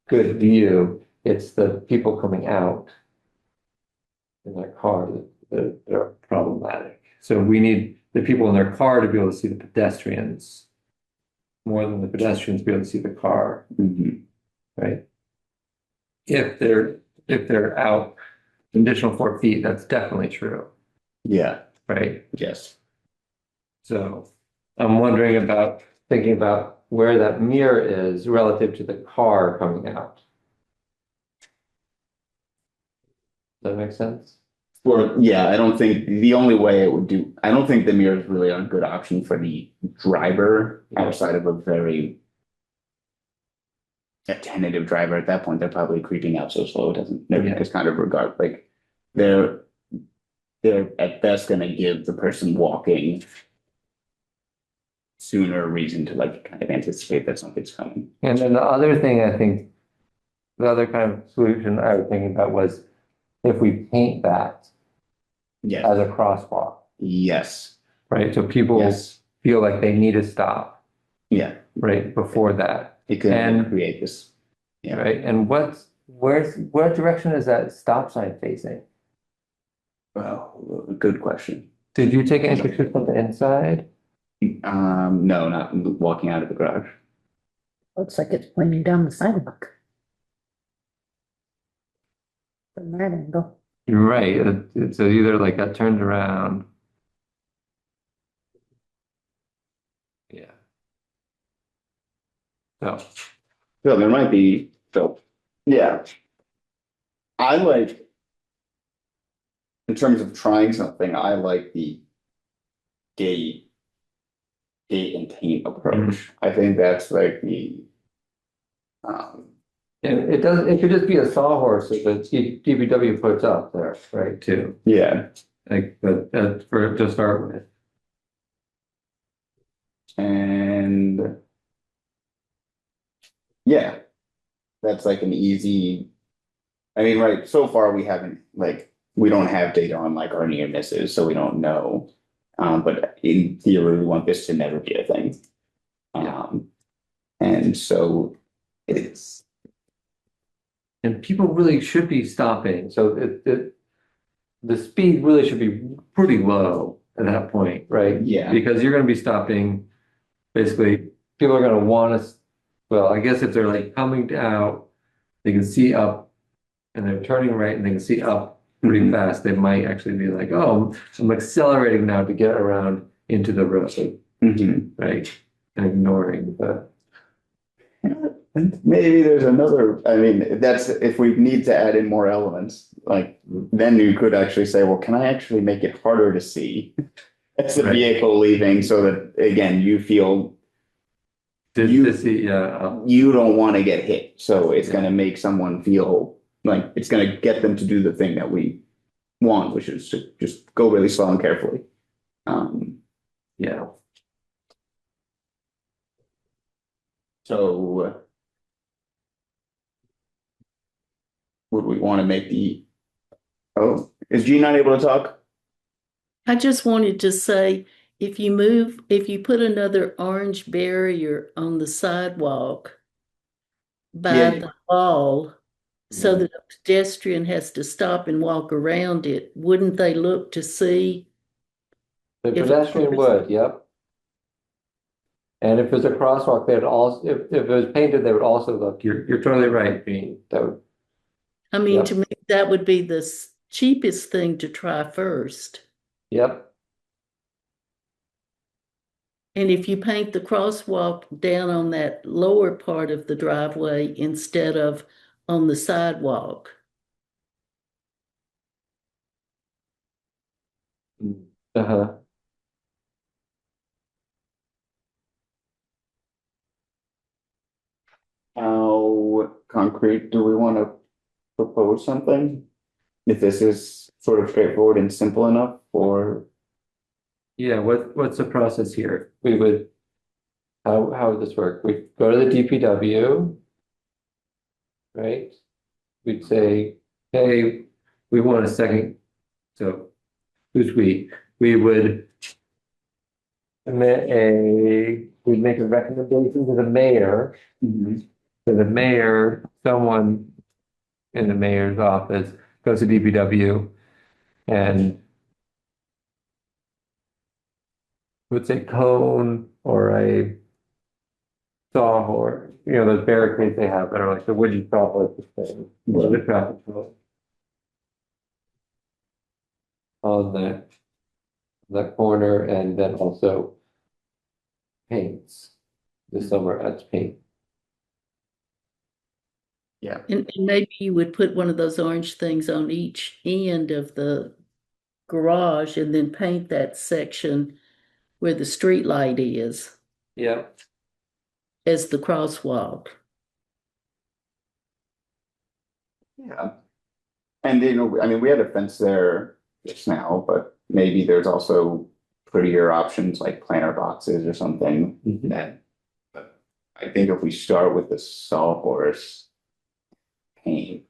good view. It's the people coming out in their car that are problematic. So we need the people in their car to be able to see the pedestrians more than the pedestrians be able to see the car, Mhm. right? If they're out an additional 4 feet, that's definitely true, Yeah. right? Yes. So I'm wondering about thinking about where that mirror is relative to the car coming out. Does that make sense? Or yeah, I don't think I don't think the mirror is really a good option for the driver outside of a very attentive driver. At that point, they're probably creeping out so slow it doesn't. They're Yeah. just kind of regard like they're at best going to give the person walking sooner reason to like kind of anticipate that something's coming. And then the other thing I think, the other kind of solution I was thinking about was if we paint that, Yes, as a crosswalk, yes, right? So people yes, feel like they need to stop yeah, right before that, it could And- create this. Yeah. right? And what direction is that stop sign facing? Well, good question. Did you take any pictures from the inside? No, not walking out of the garage. Looks like it's pointing down the sidewalk. From that angle. You're right. It's either like got turned around. Yeah. So, So there might be, so, yeah. I like, in terms of trying something, I like the gate, gate and paint approach. I think that's like the, and it could just be a sawhorse that the DPW puts up there, right, too. yeah, Like, but for to start with. and yeah, that's like an easy, I mean, right, so far we haven't, like, we don't have data on like our near misses, so we don't know. But in theory, we want this to never be a thing. Yeah. And so it's, And people really should be stopping, so the speed really should be pretty low at that point, right? Yeah. Because you're gonna be stopping, basically, people are gonna want to, well, I guess if they're like coming out, they can see up and they're turning right and they can see up pretty Mhm. fast, they might actually be like, oh, I'm accelerating now to get around into the road, Mhm. right? And ignoring the, And maybe there's another, I mean, that's if we need to add in more elements, like then you could actually say, well, can I actually make it harder to see as the Right. vehicle leaving so that again, you feel to see, yeah, you don't want to get hit. So it's Yeah. going to make someone feel like it's going to get them to do the thing that we want, which is to just go really slow and carefully. yeah. So would we want to make the, oh, is G not able to talk? I just wanted to say, if you put another orange barrier on the sidewalk by Yeah. the wall, so Yeah. that a pedestrian has to stop and walk around it, wouldn't they look to see? The If a pedestrian person- would, yep. And if there's a crosswalk, they'd also, if it was painted, they would also look, you're totally right, Gene, that would, I mean, Yep. to me, that would be the cheapest thing to try first. yep, And if you paint the crosswalk down on that lower part of the driveway instead of on the sidewalk. uh-huh. How concrete do we want to propose something? If this is sort of straightforward and simple enough for, Yeah, what's the process here? We would, how would this work? We'd go to the DPW, right? We'd say, hey, we want a second, so who's we? We would we'd make a recommendation to the mayor, someone in the mayor's office goes to DPW and would say cone or a sawhorse, those barricades they have that are like the wooden sawhorses thing, or the traffic cone. On that corner, and then also paints. This summer adds paint. yeah, And maybe you would put one of those orange things on each end of the garage and then paint that section where the street light is Yeah. as the crosswalk. yeah. And I mean, we had a fence there just now, but maybe there's also prettier options like planter boxes or something that. But I think if we start with the sawhorse paint,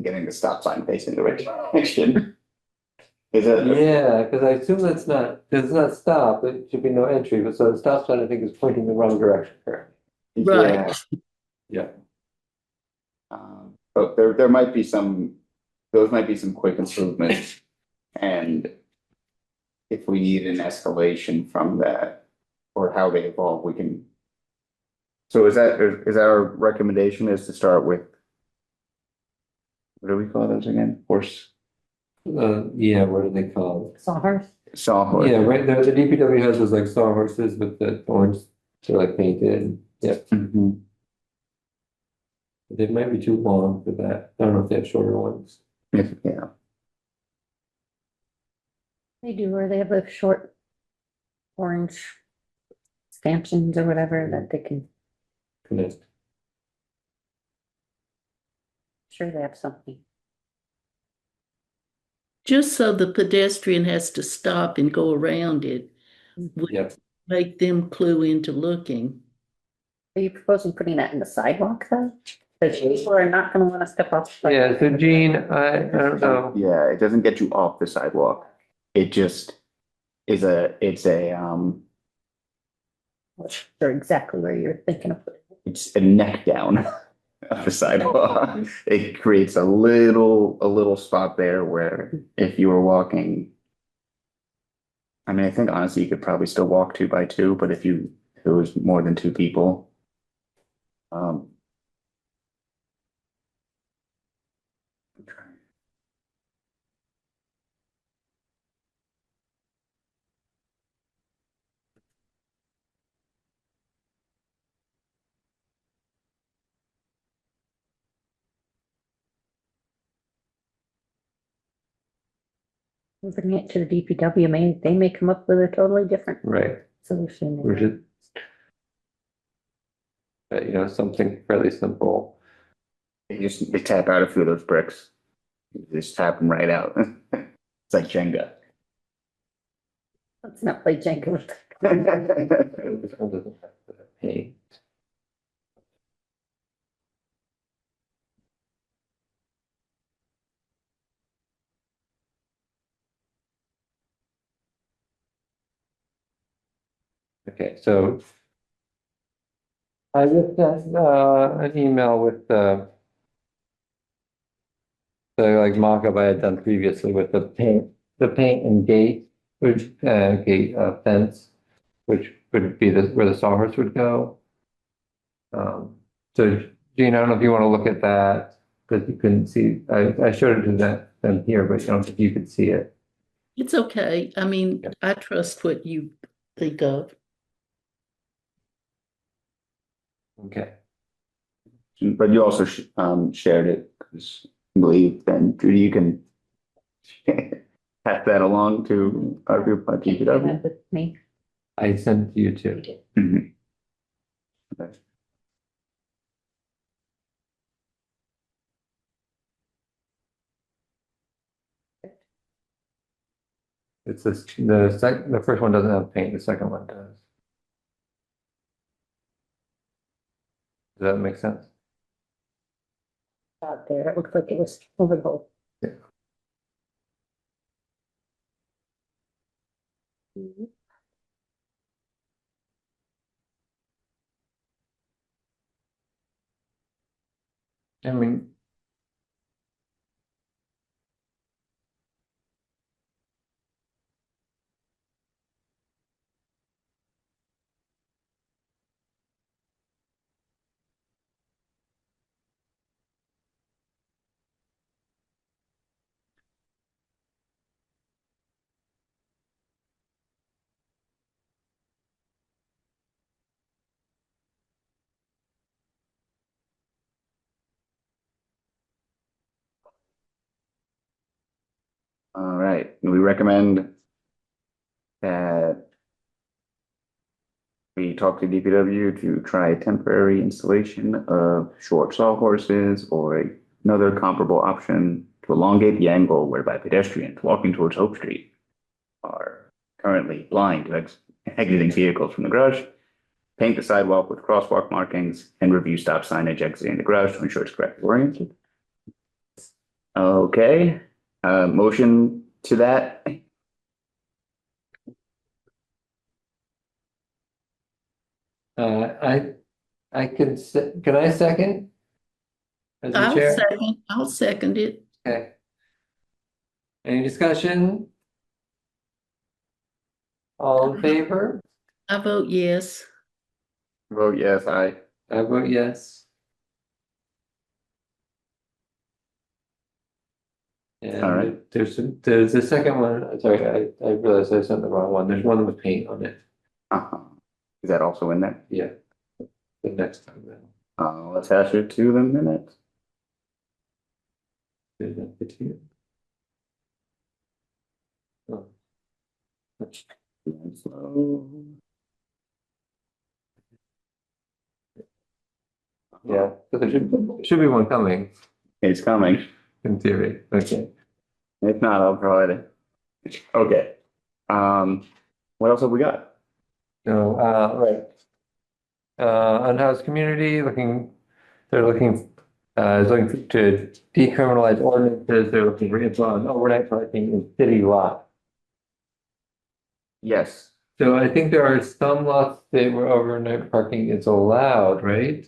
getting the stop sign facing the right direction. Is that? Yeah, because I assume it's not stop, it should be no entry, but so the stop sign, I think, is pointing the wrong direction currently. Right. Yeah. But there might be those might be some quick improvements. And if we need an escalation from that or how they evolve, we can. So is our recommendation is to start with, what do we call those again? Horse, Yeah, what do they call Sawhorse. it? sawhorse? Yeah, right, the DPW has those like sawhorses with the orange, they're like painted, yeah, Mhm. they might be too long for that, I don't know if they have shorter ones. Yeah, They do, or they have a short orange stanchions or whatever that they can, Connect. sure they have something. Just so the pedestrian has to stop and go around it, would Yep. make them clue into looking. Are you proposing putting that in the sidewalk though? Because people are not gonna wanna step off. the Yeah, so Gene, I don't know, yeah, it doesn't get you off the sidewalk. It just it's Sure, exactly where you're thinking of putting it. it's a neck down of the sidewalk. It creates a little spot there where if you were walking. I mean, I think honestly, you could probably still walk 2 by 2, but if it was more than 2 people. Um. I'm trying. Bring it to the DPW, they may come up with a totally different right, solution. which is, something fairly simple. You tap out a few of those bricks. You just tap them right out. It's like Jenga. Let's not play Jenga. This one doesn't have the paint. Okay, so I just sent an email with the like mock-up I had done previously with the paint and gate, which gate fence, which would be where the sawhorse would go. So Gene, I don't know if you want to look at that, because you couldn't see, I showed it to them here, but I don't think you could see it. It's okay. I mean, Yeah. I trust what you think of. Okay. But you also shared it because I believe then Judy, you can pass that along to our group at Can't do DPW. that with me. I sent it to you too. Mhm. Okay. It's the first one doesn't have paint, the second one does. Does that make sense? Out there, it looked like it was over the hole. Yeah. Mhm. I mean, All right, we recommend that we talk to DPW to try a temporary installation of short sawhorses or another comparable option to elongate the angle whereby pedestrians walking towards Hope Street are currently blind to exiting vehicles from the garage, paint the sidewalk with crosswalk markings, and review stop signage exiting the garage to ensure it's correctly oriented. Okay, motion to that? I can I second? As the chair? I'll second it. Okay. Any discussion? All in favor? I vote yes. Vote yes, I. I vote yes. All right. And there's a second one, sorry, I realized I sent the wrong one, there's one with paint on it, Uh-huh. Is that also in there? yeah. The next time then. Let's hash it to the minute. Is that the two? Oh. Slow. Yeah, so there should be one coming It's coming. in theory, okay. If not, I'll provide it. Okay. What else have we got? No, right. Unhoused community they're looking to decriminalize ordinances, they're looking for info on overnight parking in city lots. Yes. So I think there are some lots that where overnight parking is allowed, right?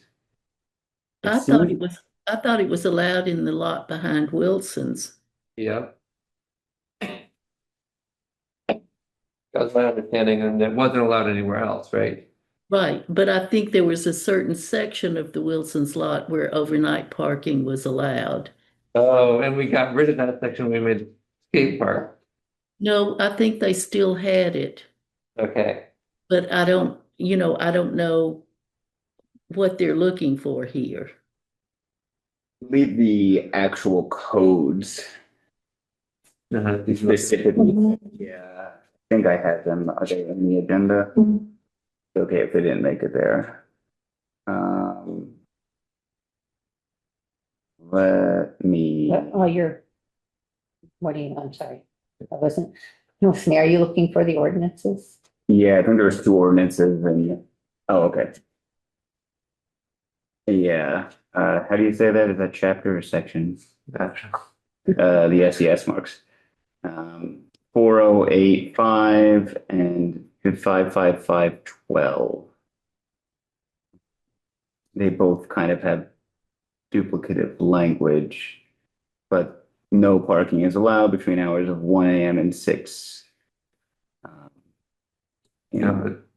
I thought it was allowed in the lot behind Wilson's. Yep. That's my understanding, and it wasn't allowed anywhere else, right? Right, but I think there was a certain section of the Wilson's lot where overnight parking was allowed. Oh, and we got rid of that section, we made skate park. No, I think they still had it, Okay, but I don't know what they're looking for here. Leave the actual codes these specifically. Yeah, I think I had them. Are they in the agenda? Okay, if they didn't make it there. Let me. Oh, I'm sorry. I wasn't, no, are you looking for the ordinances? Yeah, I think there was two ordinances and, oh, okay. Yeah, how do you say that? Is that chapter or section? The SES marks. 4085 and 55512. They both kind of have duplicative language, but no parking is allowed between hours of 1 a.m. and 6.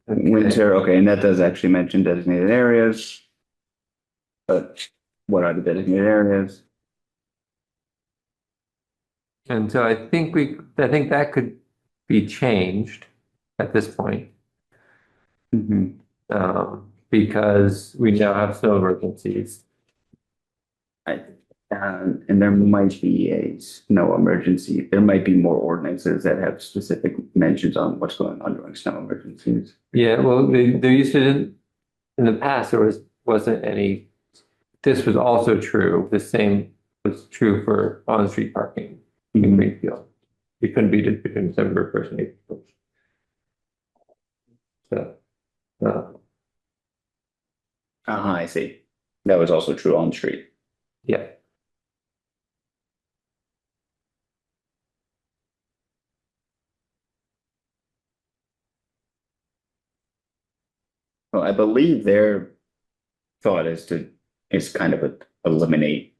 Winter, okay, and that does actually mention designated areas. But what are the designated areas? And so I think that could be changed at this point. Because we now have snow emergencies. And there might be a snow emergency. There might be more ordinances that have specific mentions on what's going on during snow emergencies. Yeah, well, there used to, in the past, wasn't any, this was also true. The same was true for on-street parking in Greenfield. It couldn't be between December 1st and April 1st. So, I see. That was also true on street. yeah. Well, I believe their thought is kind of eliminate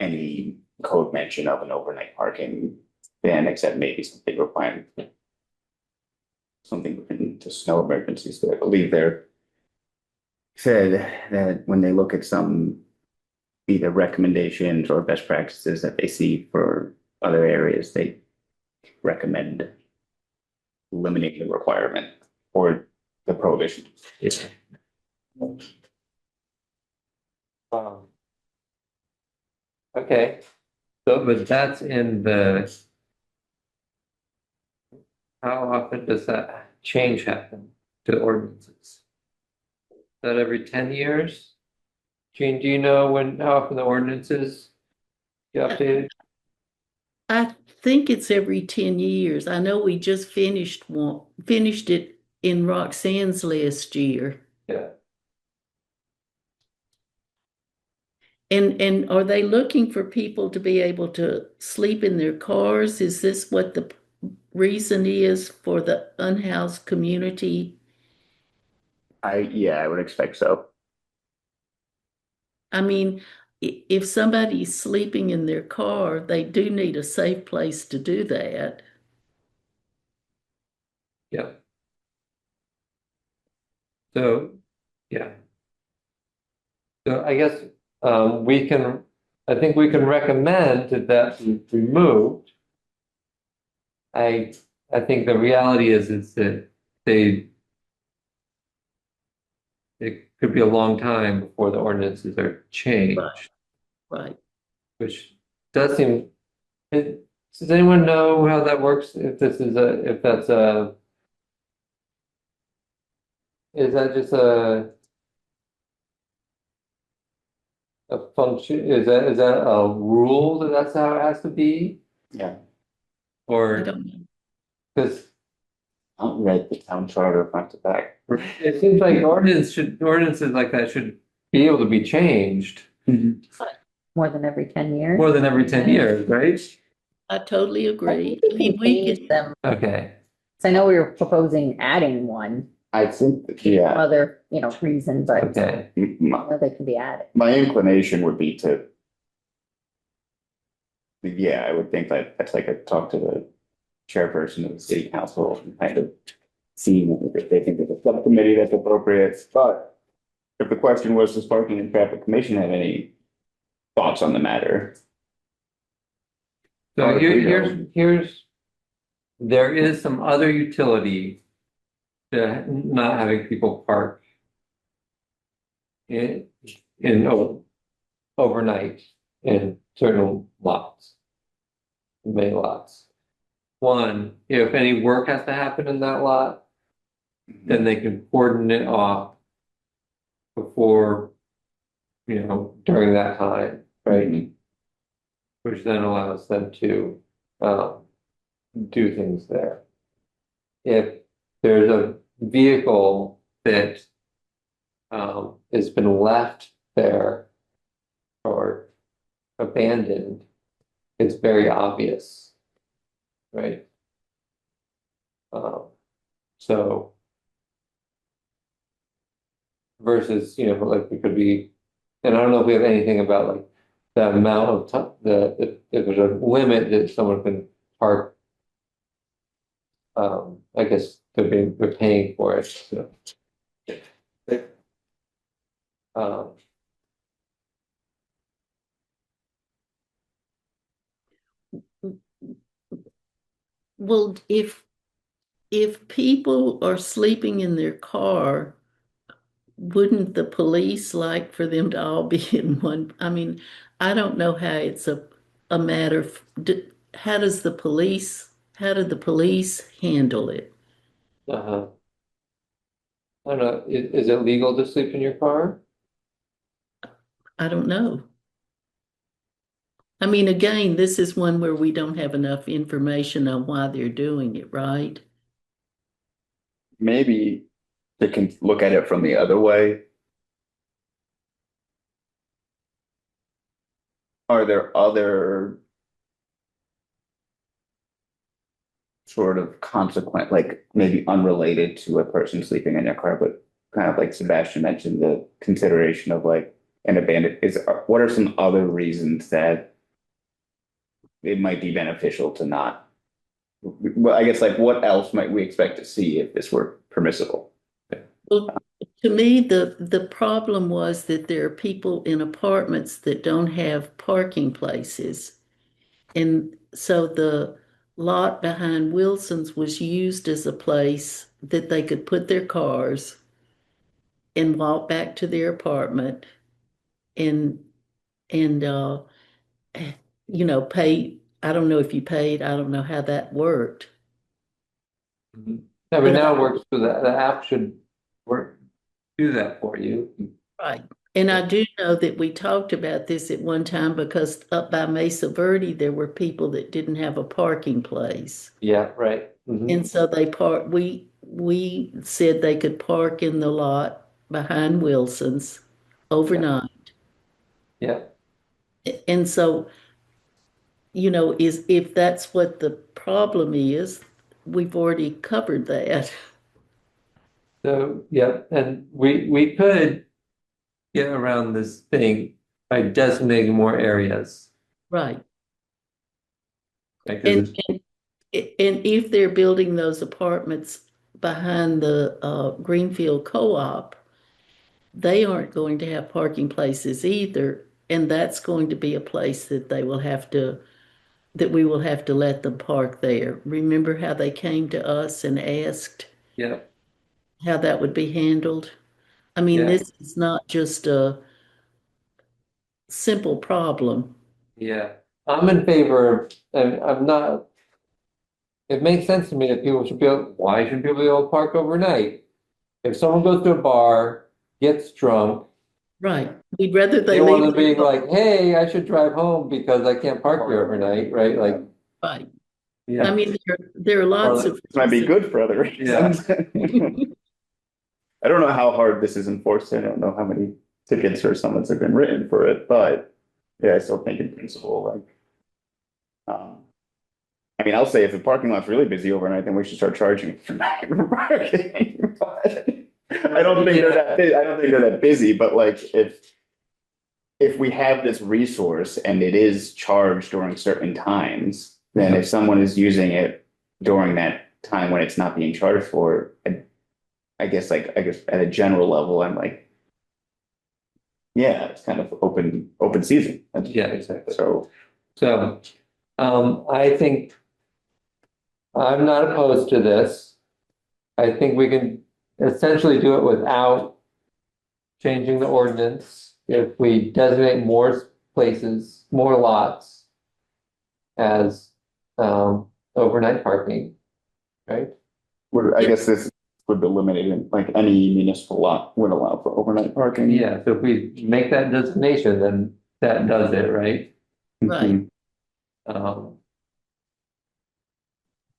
any code mention of an overnight parking ban, except maybe something requiring something within the snow emergencies. But I believe they're said that when they look at some either recommendations or best practices that they see for other areas, they recommend eliminating the requirement or the prohibition. Yeah. Okay, so but that's in the. How often does that change happen to ordinances? Is that every 10 years? Gene, do you know how often the ordinances get updated? I think it's every 10 years. I know we just finished it in Roxanne's last year. Yeah. And are they looking for people to be able to sleep in their cars? Is this what the reason is for the unhoused community? Yeah, I would expect so. I mean, if somebody's sleeping in their car, they do need a safe place to do that. Yeah. So, yeah. So I guess I think we can recommend that that be removed. I I think the reality is that they it could be a long time before the ordinances are changed, Right. which does seem. Does anyone know how that works? If that's is that just a function? Is that a rule that that's how it has to be? Yeah. I Or don't know. because I'll read the town charter front to back. it seems like ordinances like that should be able to be changed More than every 10 years. more than every 10 years, right? I totally I agree. think I we mean, can we change could, them. Okay. So I know we were proposing adding one, I think, that, for yeah, other, reason, but Okay. they can be added. my inclination would be to, yeah, I would think that that's like a talk to the chairperson of the city council and kind of see if they think there's a subcommittee that's appropriate. But if the question was, does Parking and Traffic Commission have any thoughts on the matter? So there is some other utility to not having people park in overnight in certain lots, many lots. One, if any work has to happen in that lot, then they can cordon it off before, during that time, right? Mhm. Which then allows them to do things there. If there's a vehicle that has been left there or abandoned, it's very obvious, right? Um, so versus, like it could be, and I don't know if we have anything about like the amount of time, if there's a limit that someone can park. I guess they're paying for it, so. Um, well, if people are sleeping in their car, wouldn't the police like for them to all be in one? I mean, I don't know how it's a matter of, how did the police handle it? uh-huh. I don't know, is it legal to sleep in your car? I don't know. I mean, again, this is one where we don't have enough information on why they're doing it, right? Maybe they can look at it from the other way. Are there other sort of consequent, like maybe unrelated to a person sleeping in their car, but kind of like Sebastian mentioned, the consideration of like an abandoned what are some other reasons that it might be beneficial to not? Well, I guess like what else might we expect to see if this were permissible? Well, to me, the problem was that there are people in apartments that don't have parking places. And so the lot behind Wilson's was used as a place that they could put their cars and walk back to their apartment and and pay. I don't know if you paid, I don't know how that worked. Mhm. I mean, But now it works, so the app should work, do that for you. right. And I do know that we talked about this at one time because up by Mesa Verde, there were people that didn't have a parking place. Yeah, right. Mhm. And so we said they could park in the lot behind Wilson's overnight. Yeah, And so, if that's what the problem is, we've already covered that. So, yeah, and we could get around this thing by designating more areas. Right. Like, And, and, and if they're building those apartments behind the Greenfield Co-op, they aren't going to have parking places either. And that's going to be a place that that we will have to let them park there. Remember how they came to us and asked yeah, how that would be handled? I mean, yeah, this is not just a simple problem. yeah. I'm in favor of, and I'm not, it makes sense to me that people should be able, why should people be able to park overnight? If someone goes to a bar, gets drunk, Right. We'd rather they they want to leave. be like, hey, I should drive home because I can't park here overnight, right? Like, Right. I yeah. mean, there are lots of This might be reasons. good for other reasons. I don't know how hard this is enforced. I don't know how many tickets or summons have been written for it, but yeah, I still think in principle, um, I mean, I'll say if the parking lot's really busy overnight, then we should start charging for night parking. But I don't think they're that I don't think they're that busy, but like if we have this resource and it is charged during certain times, then if someone is using it during that time when it's not being charged for, I guess at a general level, I'm like, yeah, it's kind of open season. Yeah, exactly. So So, I think I'm not opposed to this. I think we can essentially do it without changing the ordinance. If we designate more places, more lots as overnight parking, right? I guess this would eliminate it, like any municipal lot would allow for overnight parking. Yeah, so if we make that designation, then that does it, right? Right. Um,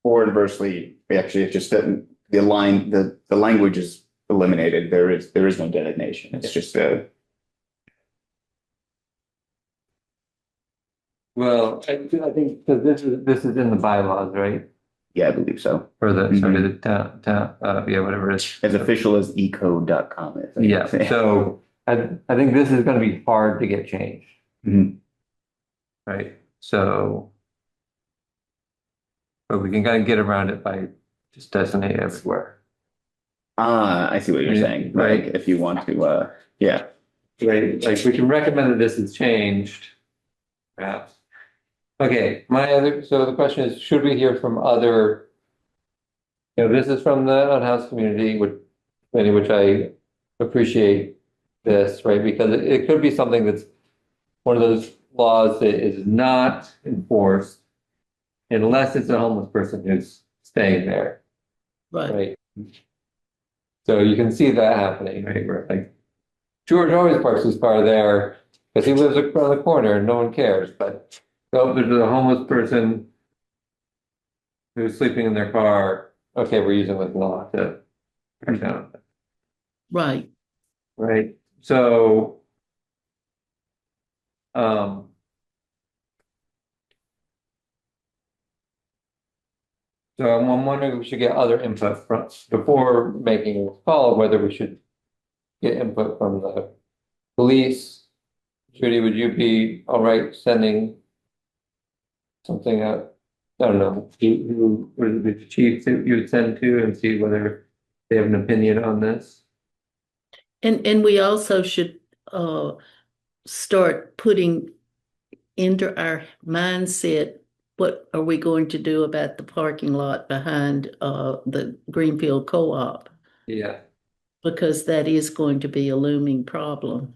Or inversely, actually, it's just that the language is eliminated. There is no designation. It's just well, I think, because this is in the bylaws, right? yeah, I believe so. Or the, Mhm. sorry, the town, yeah, whatever it is. As official as ecode.com is. Yeah, so I think this is gonna be hard to get changed, Mhm. right? So, but we can kind of get around it by just designating everywhere. Ah, I see what you're Yeah, saying. right. Like if you want to, yeah. Right, like we can recommend that this is changed, perhaps. Okay, so the question is, should we hear from other, this is from the unhoused community, which I appreciate this, right? Because it could be something that's one of those laws that is not enforced unless it's a homeless person who's staying there, Right. right? So you can see that happening, right? Where like George always parks his car there because he lives around the corner and no one cares. But oh, there's a homeless person who's sleeping in their car. Okay, we're using this law to crack down on that, Right. right? So, um, so I'm wondering if we should get other input from before making a call, whether we should get input from the police. Judy, would you be all right sending something out? I don't know, who would be the chief that you would send to and see whether they have an opinion on this? And we also should start putting into our mindset, what are we going to do about the parking lot behind the Greenfield Co-op? Yeah, Because that is going to be a looming problem.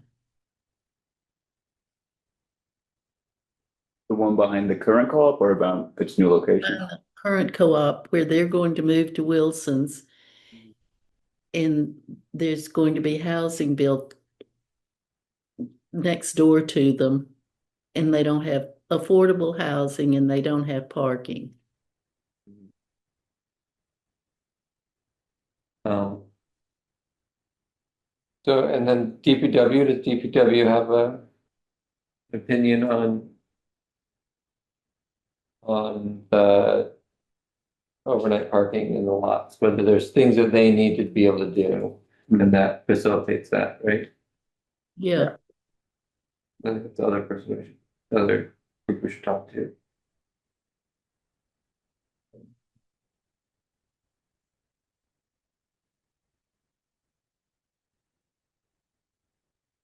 The one behind the current co-op or about its new location? Current co-op where they're going to move to Wilson's and there's going to be housing built next door to them and they don't have affordable housing and they don't have parking. um. So, and then DPW, does DPW have a opinion on the overnight parking in the lots, whether there's things that they need to be able to do, and that facilitates that, right? Yeah, I think it's the other person we should, the other group we should talk to.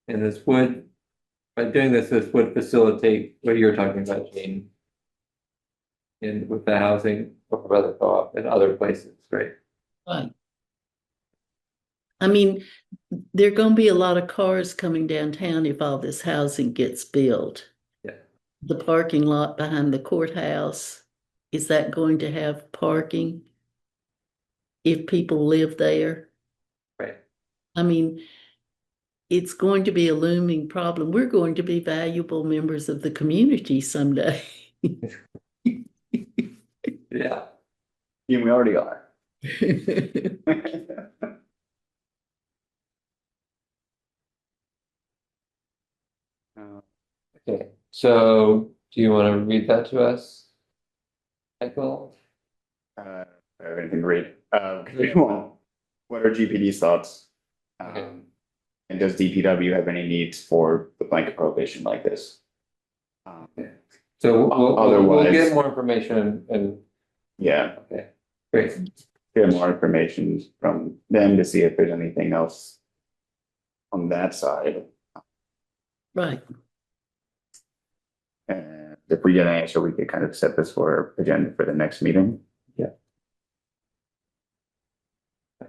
And this would, by doing this, this would facilitate what you're talking about, Gene. And with the housing over by the co-op and other places, right? right. I mean, there are gonna be a lot of cars coming downtown if all this housing gets built. Yeah. The parking lot behind the courthouse, is that going to have parking? If people live there? Right. I mean, it's going to be a looming problem. We're going to be valuable members of the community someday. Yeah. Yeah, we already are. Okay, so do you want to read that to us? Michael? I have anything to read. Well, what are GPD's thoughts? Okay. And does DPW have any needs for the blanket prohibition like this? So we'll Otherwise- get more information and, Yeah, okay, great. get more information from them to see if there's anything else on that side. Right. And if we get an answer, we could kind of set this for agenda for the next meeting.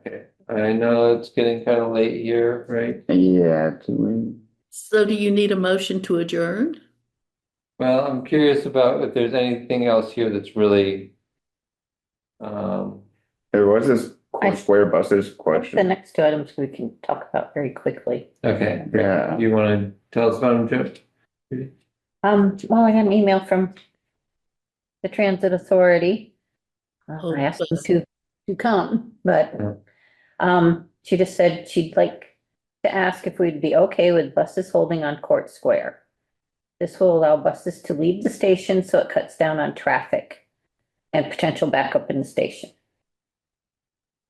Okay, I know it's getting kind of late here, right? Yeah, do we? So do you need a motion to adjourn? Well, I'm curious about if there's anything else here that's really, There was this I- square buses The question. next two items we can talk about very quickly. okay. Yeah. You want to tell us about them, Joe? Well, I got an email from the Transit Authority. I asked them to come, but, she just said she'd like to ask if we'd be okay with buses holding on Court Square. This will allow buses to leave the station, so it cuts down on traffic and potential backup in the station.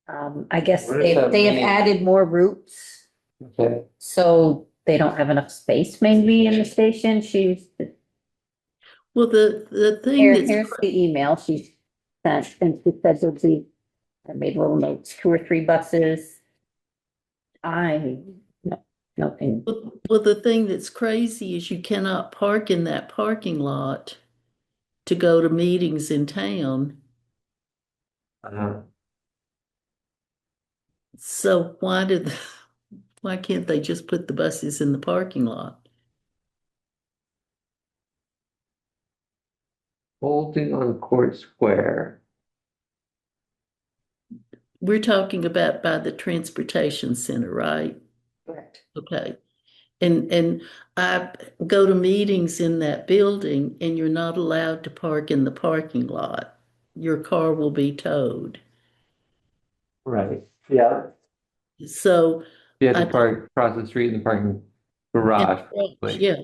I guess What does that they have mean? added more routes, Okay, so they don't have enough space maybe in the station. Well, the thing Here's that's, the email she sent, and she said there'll be, I made little notes, 2 or 3 buses. Nothing. well, the thing that's crazy is you cannot park in that parking lot to go to meetings in town. So why can't they just put the buses in the parking lot? holding on Court Square. We're talking about by the transportation center, right? Correct. Okay. And I go to meetings in that building and you're not allowed to park in the parking lot. Your car will be towed. Right. Yeah. So, You have I- to park across the street in the parking garage. probably. yeah.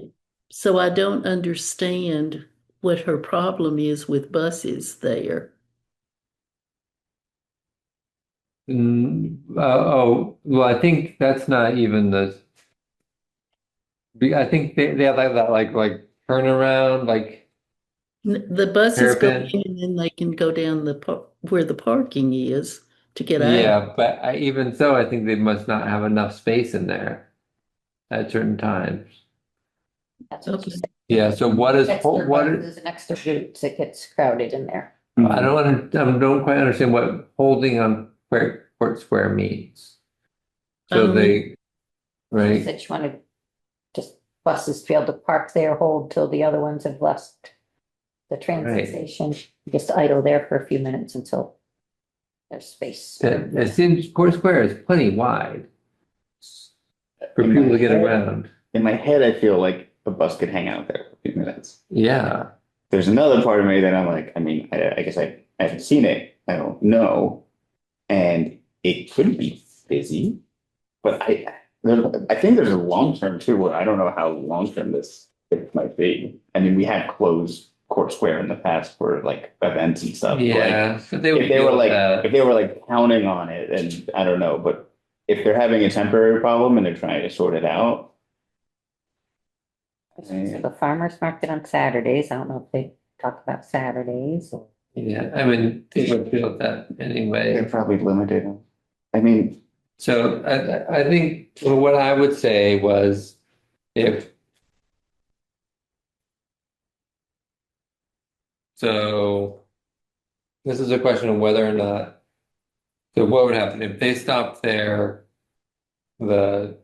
So I don't understand what her problem is with buses there. Well, I think that's not even I think they have that like turnaround, like, The buses go Hairpin. in and then they can go down where the parking is to get out. yeah, but even so, I think they must not have enough space in there at certain times. That's what she Okay. said. Yeah, so what is, Extra what is, buses and extra routes, it gets crowded in there. I don't quite understand what holding on Court Square means. So Um, they, She right, said she wanted just buses to be able to park there, hold till the other ones have left the transit Right. station, just idle there for a few minutes until there's space. it seems Court Square is plenty wide for In my people to get head- around. In my head, I feel like a bus could hang out there for a few minutes. Yeah, There's another part of me that I'm like, I mean, I guess I haven't seen it. I don't know. And it could be busy, but I think there's a long term too, where I don't know how long term this it might be. I mean, we have closed Court Square in the past for like events and stuff. Like, Yeah, but they would if they deal were with like, that. if they were like counting on it, and I don't know, but if they're having a temporary problem and they're trying to sort it out. So the farmer's market on Saturdays, I don't know if they talk about Saturdays or. Yeah, I mean, they would deal with that anyway. They're probably limited. I mean, So I think what I would say was if so this is a question of whether or not, so what would happen if they stopped there, the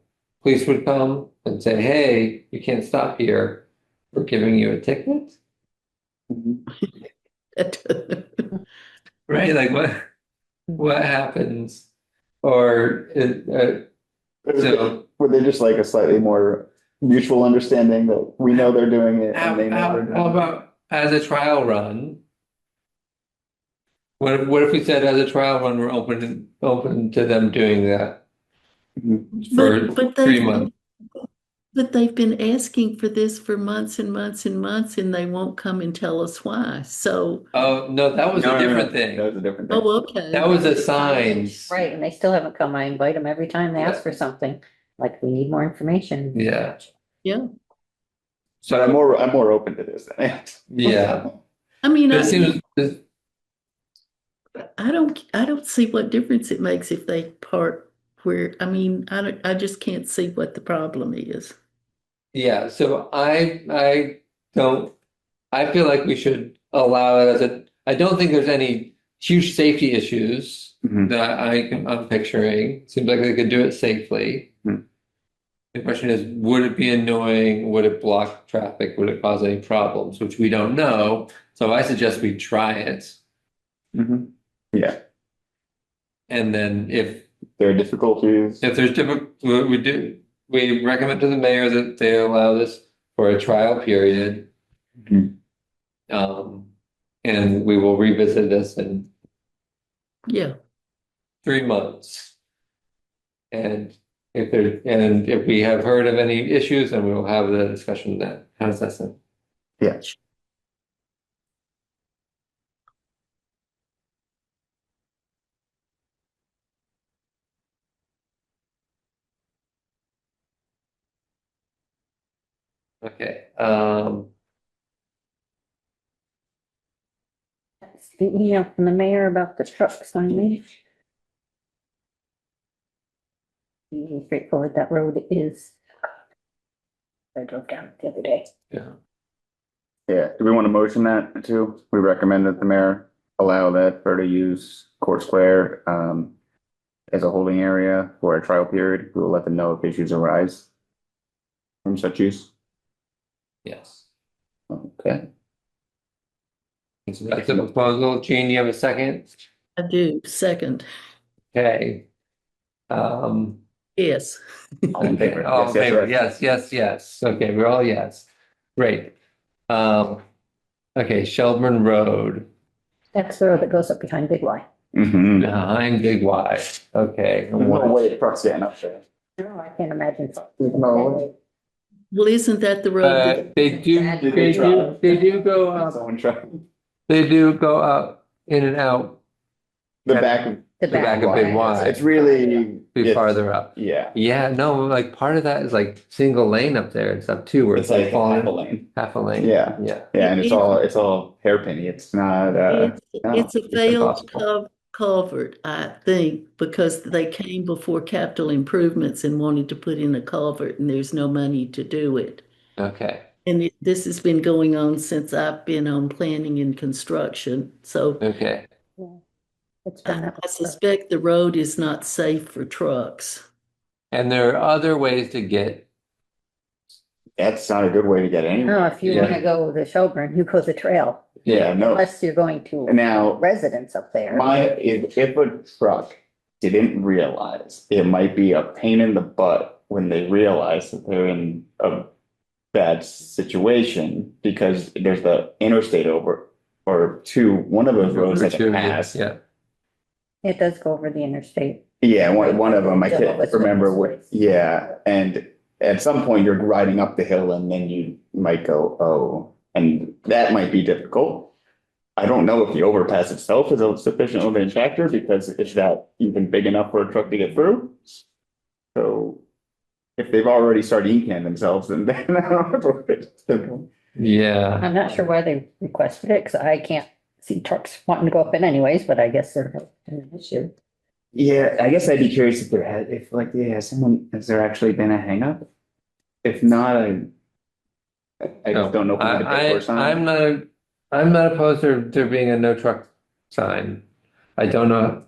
police would come and say, hey, you can't stop here, we're giving you a ticket, right? Like what happens? Or so were they just like a slightly more mutual understanding that we know they're doing it how, and they know how, they're doing how it? about as a trial run? What if we said as a trial run, we're open to them doing that Mhm. for But 3 months? they've been asking for this for months and months and months, and they won't come and tell us why. So, Oh, no, that was No, a no, no, different That thing. was a different thing. oh, okay. That was the signs. Right, and they still haven't come. I invite them every time they ask for something, like, we need more information. Yeah. Yeah. But I'm more open to this than that. Yeah. I mean, It seems, I don't see what difference it makes if they park where, I mean, I just can't see what the problem is. yeah, so I don't, I feel like we should allow it I don't think there's any huge safety issues Mhm. that I'm picturing. Seems like they could do it safely. Hmm. The question is, would it be annoying? Would it block traffic? Would it cause any problems? Which we don't know. So I suggest we try it. Mhm. Yeah, And then there are difficulties. if there's we recommend to the mayor that they allow this for a trial period. Mhm. And we will revisit this in Yeah. 3 months. And if we have heard of any issues, then we will have the discussion then. How does that sound? Yeah. Okay, The email from the mayor about the trucks on me. Easy, straightforward, that road is. I drove down it the other day. yeah. Yeah, do we want to motion that too? We recommend that the mayor allow that for to use Court Square as a holding area for a trial period. We will let them know if issues arise from such use. Yes. Okay. So that's the proposal. Gene, you have a second? I do. Second. Okay. Yes. All in favor? All in Yes, yes, favor, yes. yes. Okay, we're all yes. Great. Okay, Shelburne Road, That's the road that goes up behind Big Y. Mhm. behind Big Y. Okay. There's no way the truck's getting up there. No, I can't imagine. No. Well, isn't that the road? They do go up, Someone try. they do go up in and out The back of. The back of Big Y. It's really. be it's- farther up. Yeah, Yeah, no, like part of that is like single lane up there and stuff too, where it's like half a falling lane. half a lane. Yeah. Yeah. Yeah, and it's all hairpin. It's not, It's a it's failed impossible. culvert, I think, because they came before capital improvements and wanted to put in a culvert and there's no money to do it. Okay. And this has been going on since I've been on planning and construction. So Okay. It's been I that way. suspect the road is not safe for trucks. And there are other ways to get, that's not a good way to get No, anywhere. if you Yeah. wanna go to Shelburne, you go the trail, Yeah, no. unless you're going to Now, residents up there. if a truck didn't realize, it might be a pain in the butt when they realize that they're in a bad situation because there's the interstate over or one of those roads that Two, pass. yeah. It does go over the interstate. Yeah, one of them, I Yeah, can't that's remember what- what, yeah, and at some point you're riding up the hill and then you might go, oh, and that might be difficult. I don't know if the overpass itself is a sufficient limiting factor because is that even big enough for a truck to get through? So if they've already started inking at themselves, then I don't know if it's simple. Yeah, I'm not sure why they requested it, because I can't see trucks wanting to go up it anyways, but I guess they're an issue. Yeah, I guess I'd be curious if has there actually been a hangup? If not, I just don't know. If we need to pay for a sign. I'm not opposed to there being a no truck sign. I don't know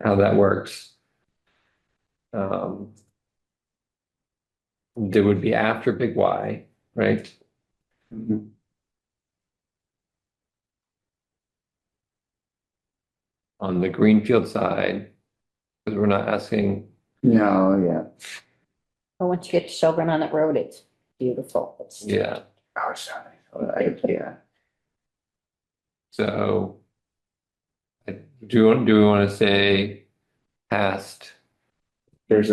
how that works. There would be after Big Y, right? Mhm. On the Greenfield side, because we're not asking, No, yeah. But once you get to Shelburne on that road, it's beautiful. It's yeah, Oh, sorry. Yeah. so do we want to say past There's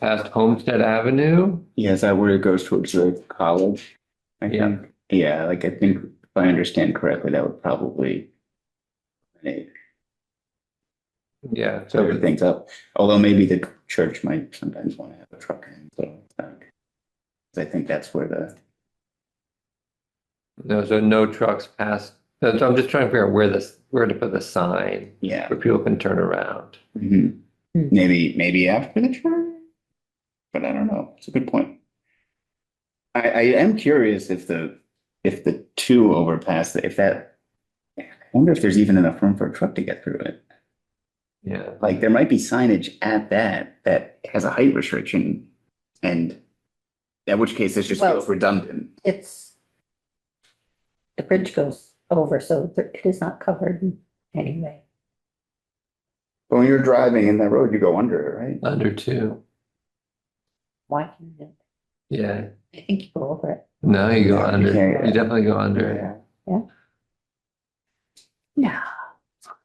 Homestead Avenue? yeah, is that where it goes towards the college? I Yeah. think. Yeah, like I think if I understand correctly, that would probably Yeah, cover things up. Although maybe the church might sometimes want to have a truck in, so I think that's where the no, so no trucks past. So I'm just trying to figure out where to put the sign yeah. where people can turn around. Mhm. Hmm. Maybe after the church, but I don't know. It's a good point. I am curious if the two overpass if that I wonder if there's even enough room for a truck to get through it. Yeah, Like there might be signage at that has a height restriction, and in which case this just Well- feels redundant. the bridge goes over, so it is not covered anyway. But when you're driving in that road, you go under it, right? under two. Why? Can't you? Yeah, I think you go over it. no, you go No, you under. can't. You definitely go under. No.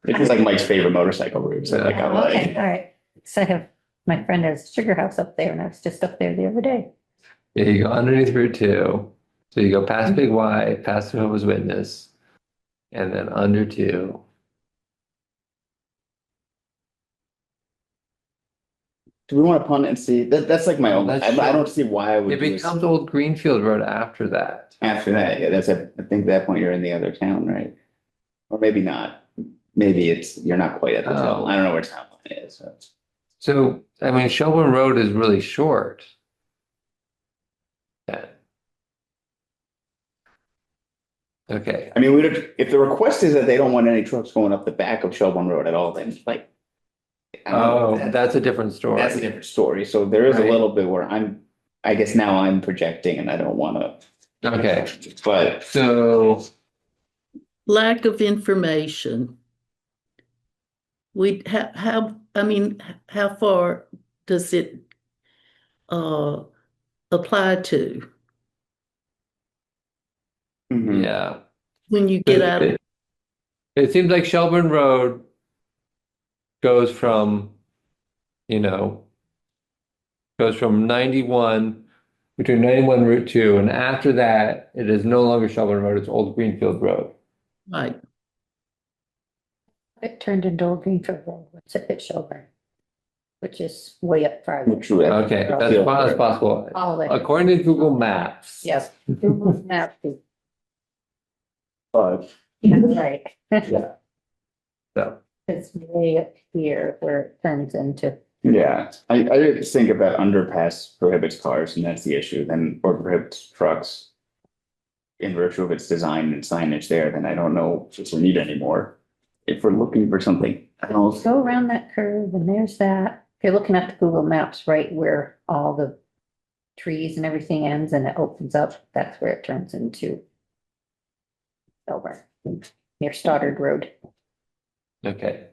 It's just like Mike's favorite motorcycle route. So like I Okay, like all right. So I have, my friend has a sugar house up there, and I was just up there the other day. Yeah, you go underneath Route 2. So you go past Big Y, past Jehovah's Witness, and then under 2. do we want to punt and see? That's like my own. That's I don't short. see why I would It do becomes Old Greenfield Road after that. after that. Yeah, I think at that point you're in the other town, right? Or maybe not. Maybe you're not quite at the town. Oh. I don't know where town line is. So. So, I mean, Shelburne Road is really short. Yeah. Okay. I mean, if the request is that they don't want any trucks going up the back of Shelburne Road at all, then like, I don't know, Oh, that's a different story. that's a different story. So there is a Right. little bit where I guess now I'm projecting and I don't want to. Okay. But So, Lack of information. I mean, how far does it apply to mhm. yeah. when you get out of? It seems like Shelburne Road goes from, you know, goes from 91, between 91 and Route 2, and after that, it is no longer Shelburne Road, it's Old Greenfield Road. Right. It turned into Old Greenfield Road, what's it at Shelburne? Which is way up farther. True. Okay, that's as far as possible. All the, According to Google Maps. yes. Google Maps is- But yeah, right. yeah, So, It's way up here where it turns into, yeah. I just think if that underpass prohibits cars and that's the issue, then or prohibits trucks. In virtue of its design and signage there, then I don't know if we need any more. If we're looking for something else. go around that curve and there's that. If you're looking at the Google Maps, right where all the trees and everything ends and it opens up, that's where it turns into Shelburne, near Stoddard Road. okay.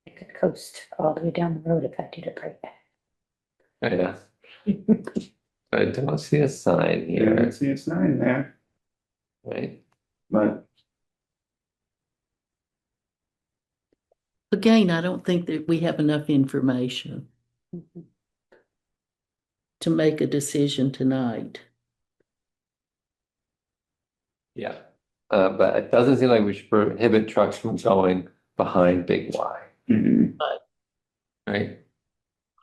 I could coast all the way down the road if I did it right. Yeah. I don't see a sign Yeah, here, see, it's not in there, right? but Again, I don't think that we have enough information Mhm. to make a decision tonight. Yeah. But it doesn't seem like we should prohibit trucks from going behind Big Y, Mhm. right?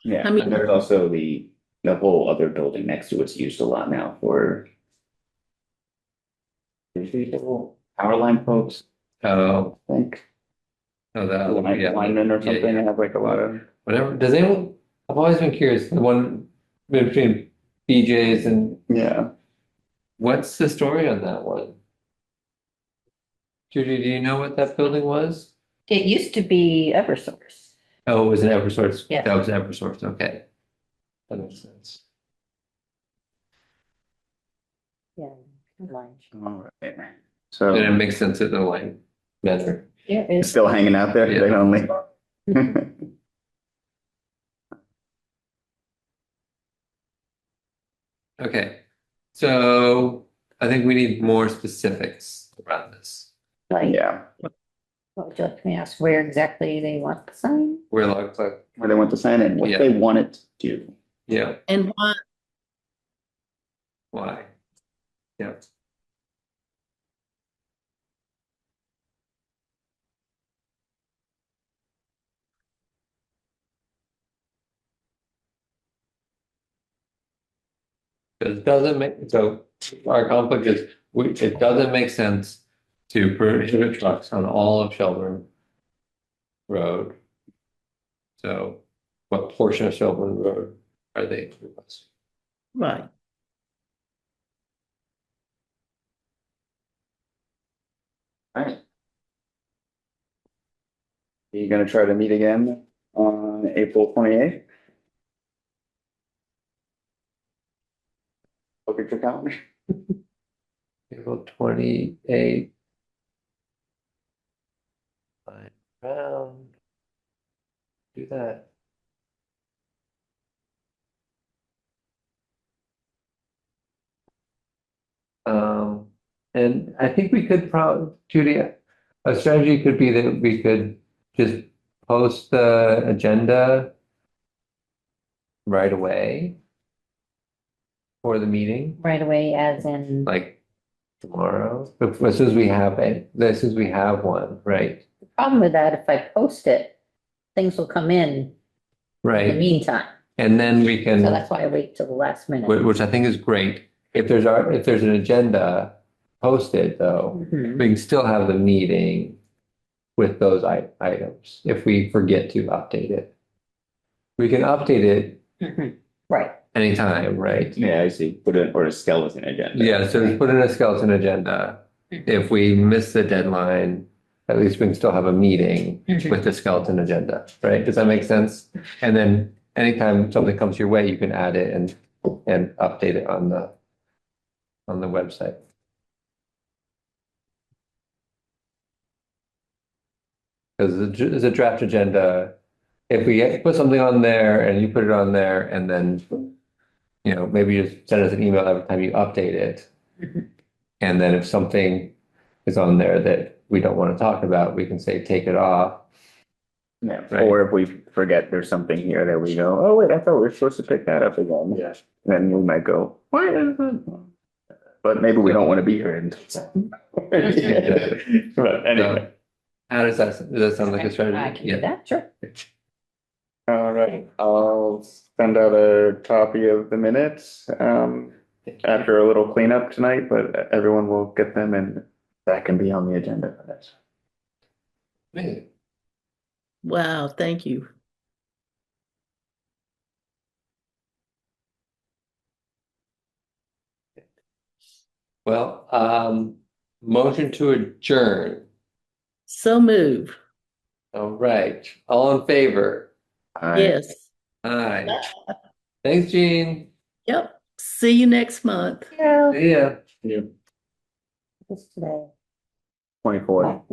Yeah, I mean- and there's also the whole other building next to it's used a lot now for people, power line folks, Oh, I think. yeah. Linemen or Yeah, something, yeah. they have like a lot of. Whatever. Does anyone, I've always been curious, the one between BJ's and Yeah, what's the story on that one? Judy, do you know what that building was? It used to be Eversource. Oh, it was an Eversource. Yeah. That was Eversource. Okay. That makes sense. Yeah. Line. all right. And it So makes sense that the line better. Yeah, it's still hanging out there, Yeah. they only. Okay. So I think we need more specifics around this. like, Yeah, what would you like me to ask, where exactly they want the sign? Where like, where they want to sign in, what Yeah. they want it to do. yeah, And why? Yeah. Because it doesn't make, so our conflict is, it doesn't make sense to prohibit trucks on all of Shelburne Road. So what portion of Shelburne Road are they requesting? right. Alright. Are you gonna try to meet again on April 28th? Look at your calendar. April 28th. Fine, round. Do that. And I think we could probably, Judy, a strategy could be that we could just post the agenda right away for the meeting, Right away, as in, like tomorrow, as soon as we have it, as soon as we have one, right? the problem with that, if I post it, things will come in the Right, meantime. and then we So can, that's why I wait till the last minute. which I think is great. If there's an agenda posted though, Mhm. we can still have the meeting with those items if we forget to update it. We can update it Mhm. Right. anytime, right? Yeah, I see, put it, or a skeleton agenda. Yeah, so just put in a skeleton agenda. Mhm. If we miss the deadline, at least we can still have a meeting Mhm. with the skeleton agenda, right? Does that make sense? And then anytime something comes your way, you can add it and update it on the website. Because it's a draft agenda. If we put something on there and you put it on there and then, maybe just send us an email every time you update it. Mhm. And then if something is on there that we don't want to talk about, we can say, take it off. Yeah, Right. or if we forget there's something here that we go, oh wait, I thought we were supposed to pick that up again. Yeah. Then we might go, why is it? But maybe we don't want to be here and. But anyway, How does that sound like a I strategy? can do that, sure. all right, I'll send out a copy of the minutes, after a little cleanup tonight, but everyone will get them and that can be on the agenda for this. Amazing. Wow, thank you. Well, motion to adjourn. So move. All right. All in favor? Yes. Aye. Thanks, Gene. Yep. See you next month. Yeah. See ya. Yeah. This today. 24.